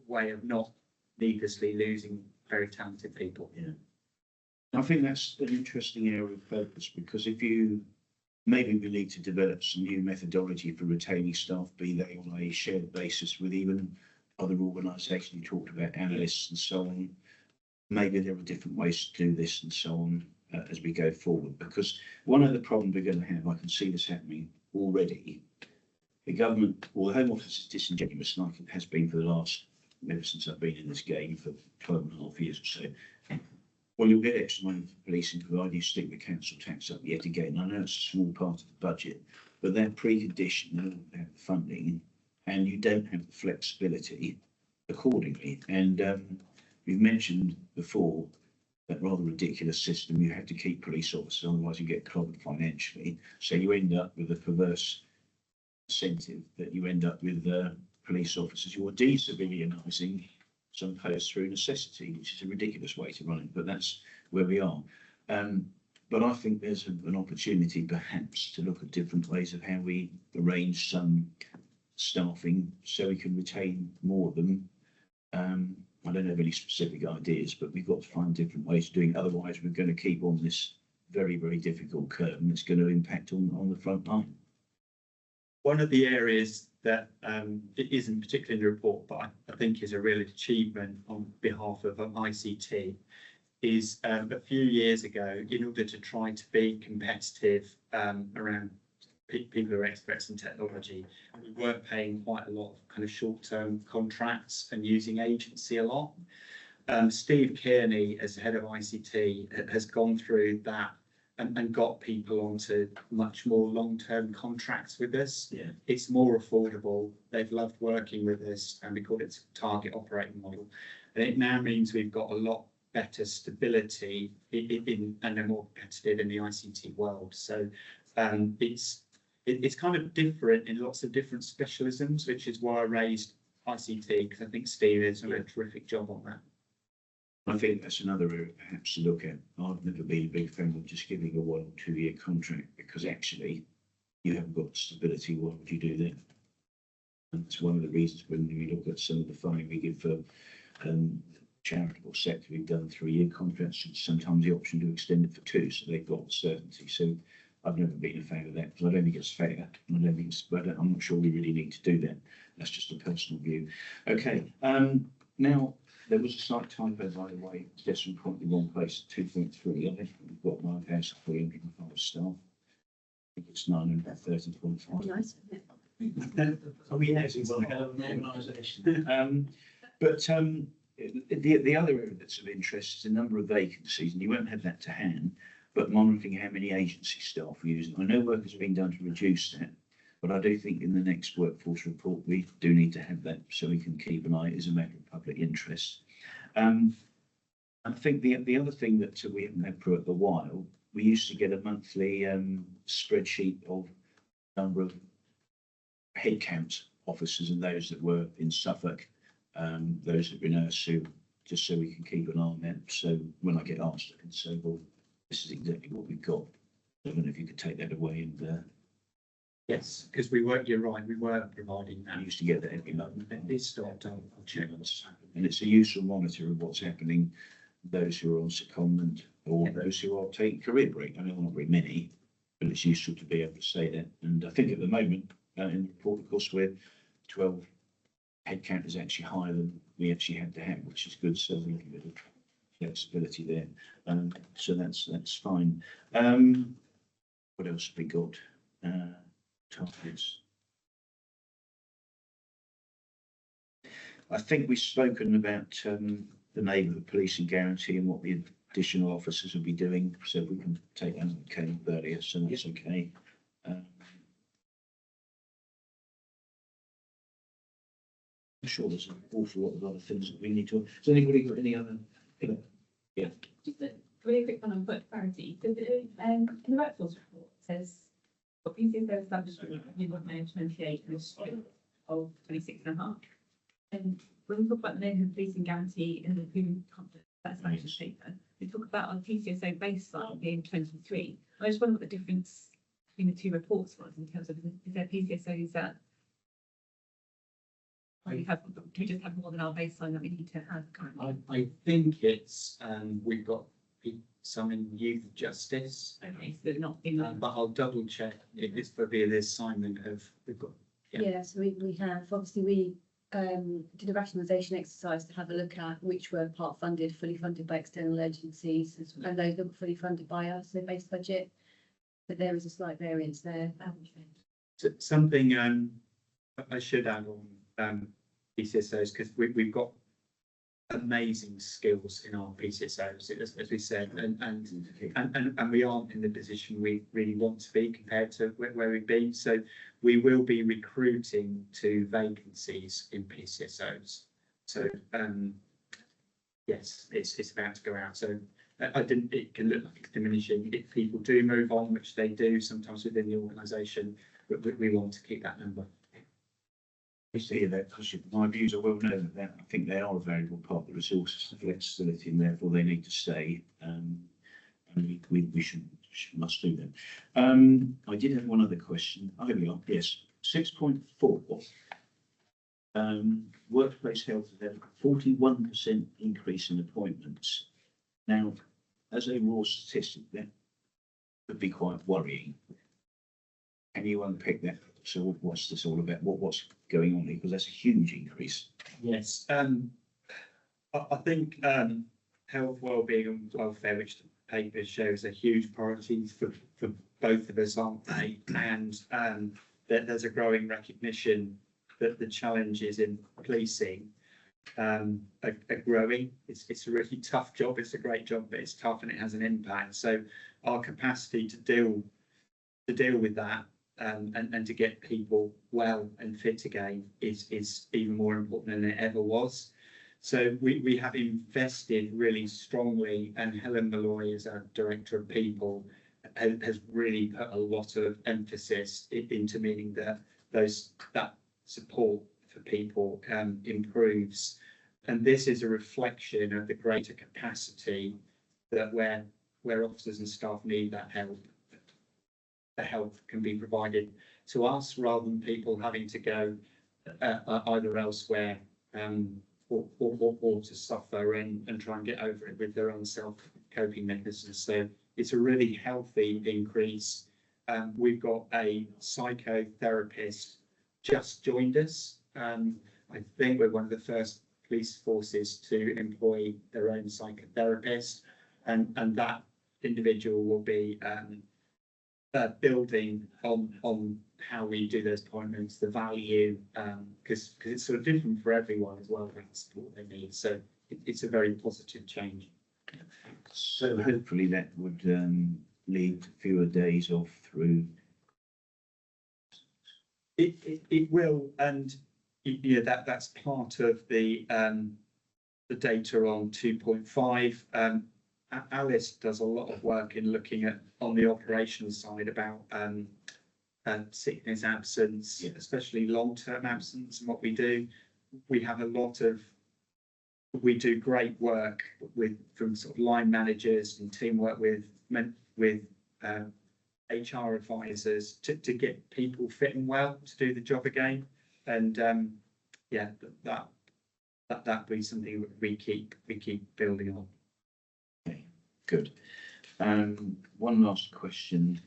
way of not needlessly losing very talented people. Yeah. I think that's an interesting area of focus, because if you, maybe we need to develop some new methodology for retaining staff, be they on a shared basis with even other organisations. You talked about analysts and so on. Maybe there are different ways to do this and so on as we go forward, because one of the problems we're going to have, I can see this happening already. The government, or the Home Office, is disingenuous, like it has been for the last, ever since I've been in this game for 12.5 years or so. Well, you'll get extra money for policing provided you stick the council tax up yet again. I know it's a small part of the budget, but they're preconditioned, they have the funding, and you don't have the flexibility accordingly. And we've mentioned before that rather ridiculous system. You have to keep police officers, otherwise you get clobbered financially. So you end up with a perverse incentive that you end up with police officers who are de-civilianising some posts through necessity, which is a ridiculous way to run it, but that's where we are. But I think there's an opportunity perhaps to look at different ways of how we arrange some staffing so we can retain more of them. I don't have any specific ideas, but we've got to find different ways of doing it. Otherwise, we're going to keep on this very, very difficult curve, and it's going to impact on the front line. One of the areas that it isn't particularly in the report, but I think is a real achievement on behalf of ICT, is a few years ago, in order to try to be competitive around people who are experts in technology, we weren't paying quite a lot of kind of short-term contracts and using agency a lot. Steve Kearney, as head of ICT, has gone through that and got people onto much more long-term contracts with us. Yeah. It's more affordable. They've loved working with us, and we call it target operating model. And it now means we've got a lot better stability and they're more competitive in the ICT world. So it's kind of different in lots of different specialisms, which is why I raised ICT, because I think Steve has done a terrific job on that. I think that's another area perhaps to look at. I've never been a big fan of just giving a 1 or 2 year contract, because actually you haven't got stability. What would you do then? And it's one of the reasons when we look at some of the funding we give for charitable sector, we've done 3 year contracts, and sometimes the option to extend it for 2, so they've got certainty. So I've never been a fan of that, because I don't think it's fair. I don't think it's, but I'm not sure we really need to do that. That's just a personal view. Okay, now, there was a slight typo, by the way, decimal point in the wrong place, 2.3. I think we've got my house 305 staff. I think it's 930.5. Nice, isn't it? Oh, yes, it's like an organisation. But the other area that's of interest is the number of vacancies, and you won't have that to hand, but monitoring how many agency staff are using. I know work has been done to reduce that, but I do think in the next workforce report, we do need to have that so we can keep an eye as a matter of public interest. I think the other thing that we haven't had for a while, we used to get a monthly spreadsheet of number of headcount officers and those that were in Suffolk, those that were in Ursu, just so we can keep an eye on them. So when I get asked, I can say, well, this is exactly what we've got. I don't know if you could take that away and. Yes, because we weren't, you're right, we were providing that. We used to get that every month. It's stopped, I'll check. And it's a useful monitor of what's happening, those who are on secondment or those who are taking career break. I know not very many, but it's useful to be able to say that. And I think at the moment, in the report, of course, we're 12 headcount is actually higher than we actually had to have, which is good. So there's a bit of flexibility there. So that's fine. What else have we got? Targets. I think we've spoken about the neighbourhood policing guarantee and what the additional officers will be doing. So if we can take that came earlier, so that's okay. I'm sure there's an awful lot of other things that we need to. Has anybody got any other? Yeah. Just a really quick one on foot clarity. So in the workforce report it says for PCSO establishment you want now 28 and a strip of 26.5. And when we talk about the neighbourhood policing guarantee and the who that's actually paper, we talk about our PCSO baseline being 23. I just wonder what the difference between the two reports was in terms of is there PCSOs that we just have more than our baseline that we need to have currently. I think it's, we've got some in youth justice, Okay, so they're not in. but I'll double check if it's for the assignment of, we've got. Yeah. Yeah, so we have, obviously, we did a rationalisation exercise to have a look at which were part funded, fully funded by external agencies, and those that were fully funded by us, so base budget. But there is a slight variance there. So something I should add on PCSOs, because we've got amazing skills in our PCSOs, as we said, and we aren't in the position we really want to be compared to where we've been. So we will be recruiting to vacancies in PCSOs. So yes, it's about to go out. So it can look like it's diminishing if people do move on, which they do sometimes within the organisation, but we want to keep that number. I see that, because my views are well known that I think they are a variable part of the resource flexibility, and therefore they need to stay. And we must do them. I did have one other question. Oh, here we are. Yes, 6.4. Workplace health has had a 41% increase in appointments. Now, as a raw statistic, that could be quite worrying. Can you unpick that? So what's this all about? What's going on here? Because that's a huge increase. Yes, I think health, wellbeing and welfare, which the paper shows, are huge priorities for both of us, aren't they? And that there's a growing recognition that the challenges in policing are growing. It's a really tough job. It's a great job, but it's tough and it has an impact. So our capacity to deal with that and to get people well and fit again is even more important than it ever was. So we have invested really strongly, and Helen Malloy, as our Director of People, has really put a lot of emphasis into meaning that that support for people improves. And this is a reflection of the greater capacity that where officers and staff need that help, the help can be provided to us rather than people having to go either elsewhere or to suffer and try and get over it with their own self-coping mechanisms. So it's a really healthy increase. We've got a psychotherapist just joined us. I think we're one of the first police forces to employ their own psychotherapist, and that individual will be building on how we do those appointments, the value, because it's sort of different for everyone as well, the support they need. So it's a very positive change. So hopefully that would lead to fewer days off through. It will, and you know that's part of the data on 2.5. Alice does a lot of work in looking at on the operational side about sickness, absence, especially long-term absence, and what we do. We have a lot of, we do great work from sort of line managers and teamwork with HR advisors to get people fit and well to do the job again. And yeah, that be something that we keep building on. Okay, good. One last question.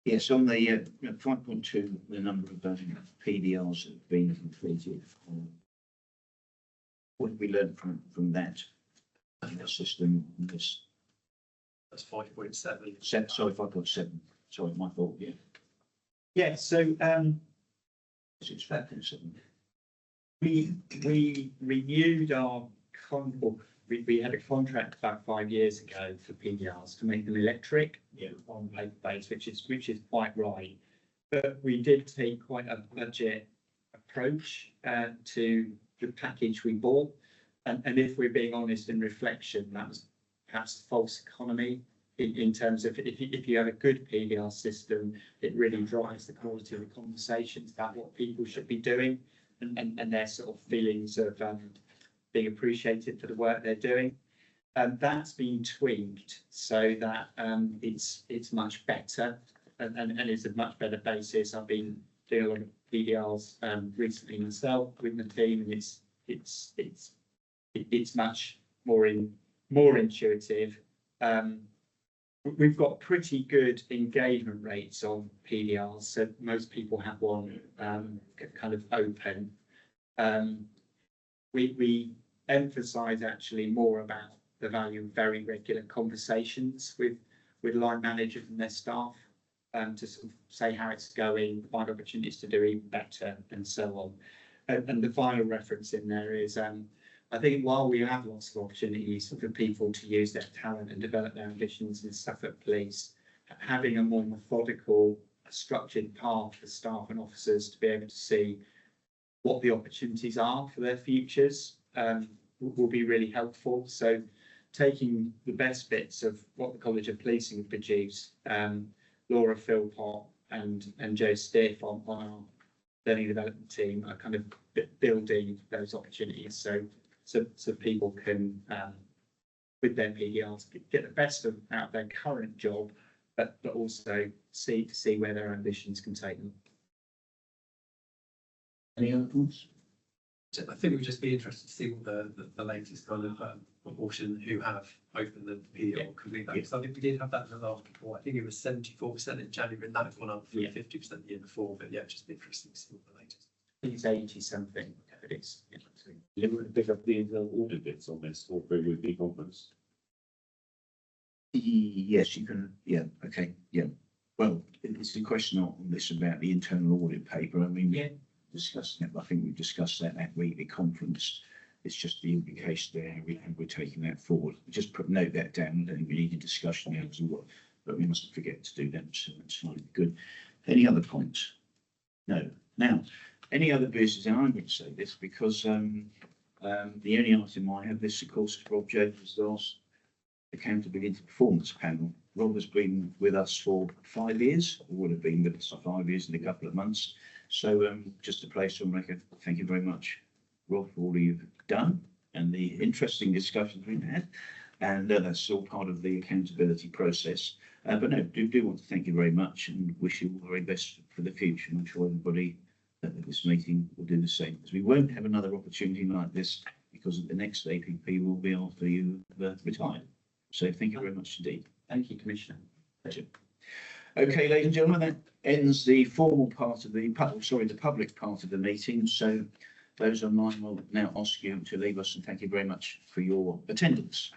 Yes, on the 5.2, the number of PDRs that have been completed. What have we learned from that system? This That's 5.7. sorry, 5.7. Sorry, my fault. Yeah. Yeah. So It's 5.7. we renewed our we had a contract about 5 years ago for PDRs to make them electric, on paper base, which is quite right. But we did take quite a budget approach to the package we bought, and if we're being honest in reflection, that was perhaps a false economy in terms of if you have a good PDR system, it really drives the quality of the conversations about what people should be doing and their sort of feelings of being appreciated for the work they're doing. That's been tweaked so that it's much better and it's a much better basis. I've been doing a lot of PDRs recently myself with the team, and it's much more intuitive. We've got pretty good engagement rates on PDRs, so most people have one kind of open. We emphasise actually more about the value of very regular conversations with line managers and their staff, to sort of say how it's going, find opportunities to do even better, and so on. And the final reference in there is, I think while we have lots of opportunities for people to use their talent and develop their ambitions in Suffolk Police, having a more methodical, structured path for staff and officers to be able to see what the opportunities are for their futures will be really helpful. So taking the best bits of what the College of Policing have produced, Laura Philpott and Joe Stiff on our learning development team are kind of building those opportunities so people can, with their PDRs, get the best out of their current job, but also see where their ambitions can take them. Any other points? I think we'd just be interested to see what the latest kind of proportion who have opened the PDR or complete that. Because I think we did have that in the last report. I think it was 74% in January, and that has gone up from 50% the year before. But yeah, just be interesting to see what the latest. I think it's 80 something. It is. You would pick up the internal audit bits on this or with the conference. Yes, you can. Yeah. Okay. Yeah. Well, it's a question on this about the internal audit paper. I mean, discussing it. I think we discussed that at weekly conference. It's just the implication there, and we're taking that forward. Just note that down, and we need a discussion now as well. But we mustn't forget to do that. So that's fine. Good. Any other points? No. Now, any other business? And I'm going to say this because the only item I have this, of course, is Rob Jones' last accountability performance panel. Rob has been with us for 5 years, or would have been with us for 5 years in a couple of months. So just a place on record, thank you very much, Rob, for all you've done and the interesting discussions we've had. And that's all part of the accountability process. But no, do want to thank you very much and wish you all the very best for the future. And I'm sure everybody at this meeting will do the same, because we won't have another opportunity like this, because the next APP will be after you retired. So thank you very much indeed. Thank you, Commissioner. Pleasure. Okay, ladies and gentlemen, that ends the formal part of the public part of the meeting. So those online will now ask you to leave us, and thank you very much for your attendance.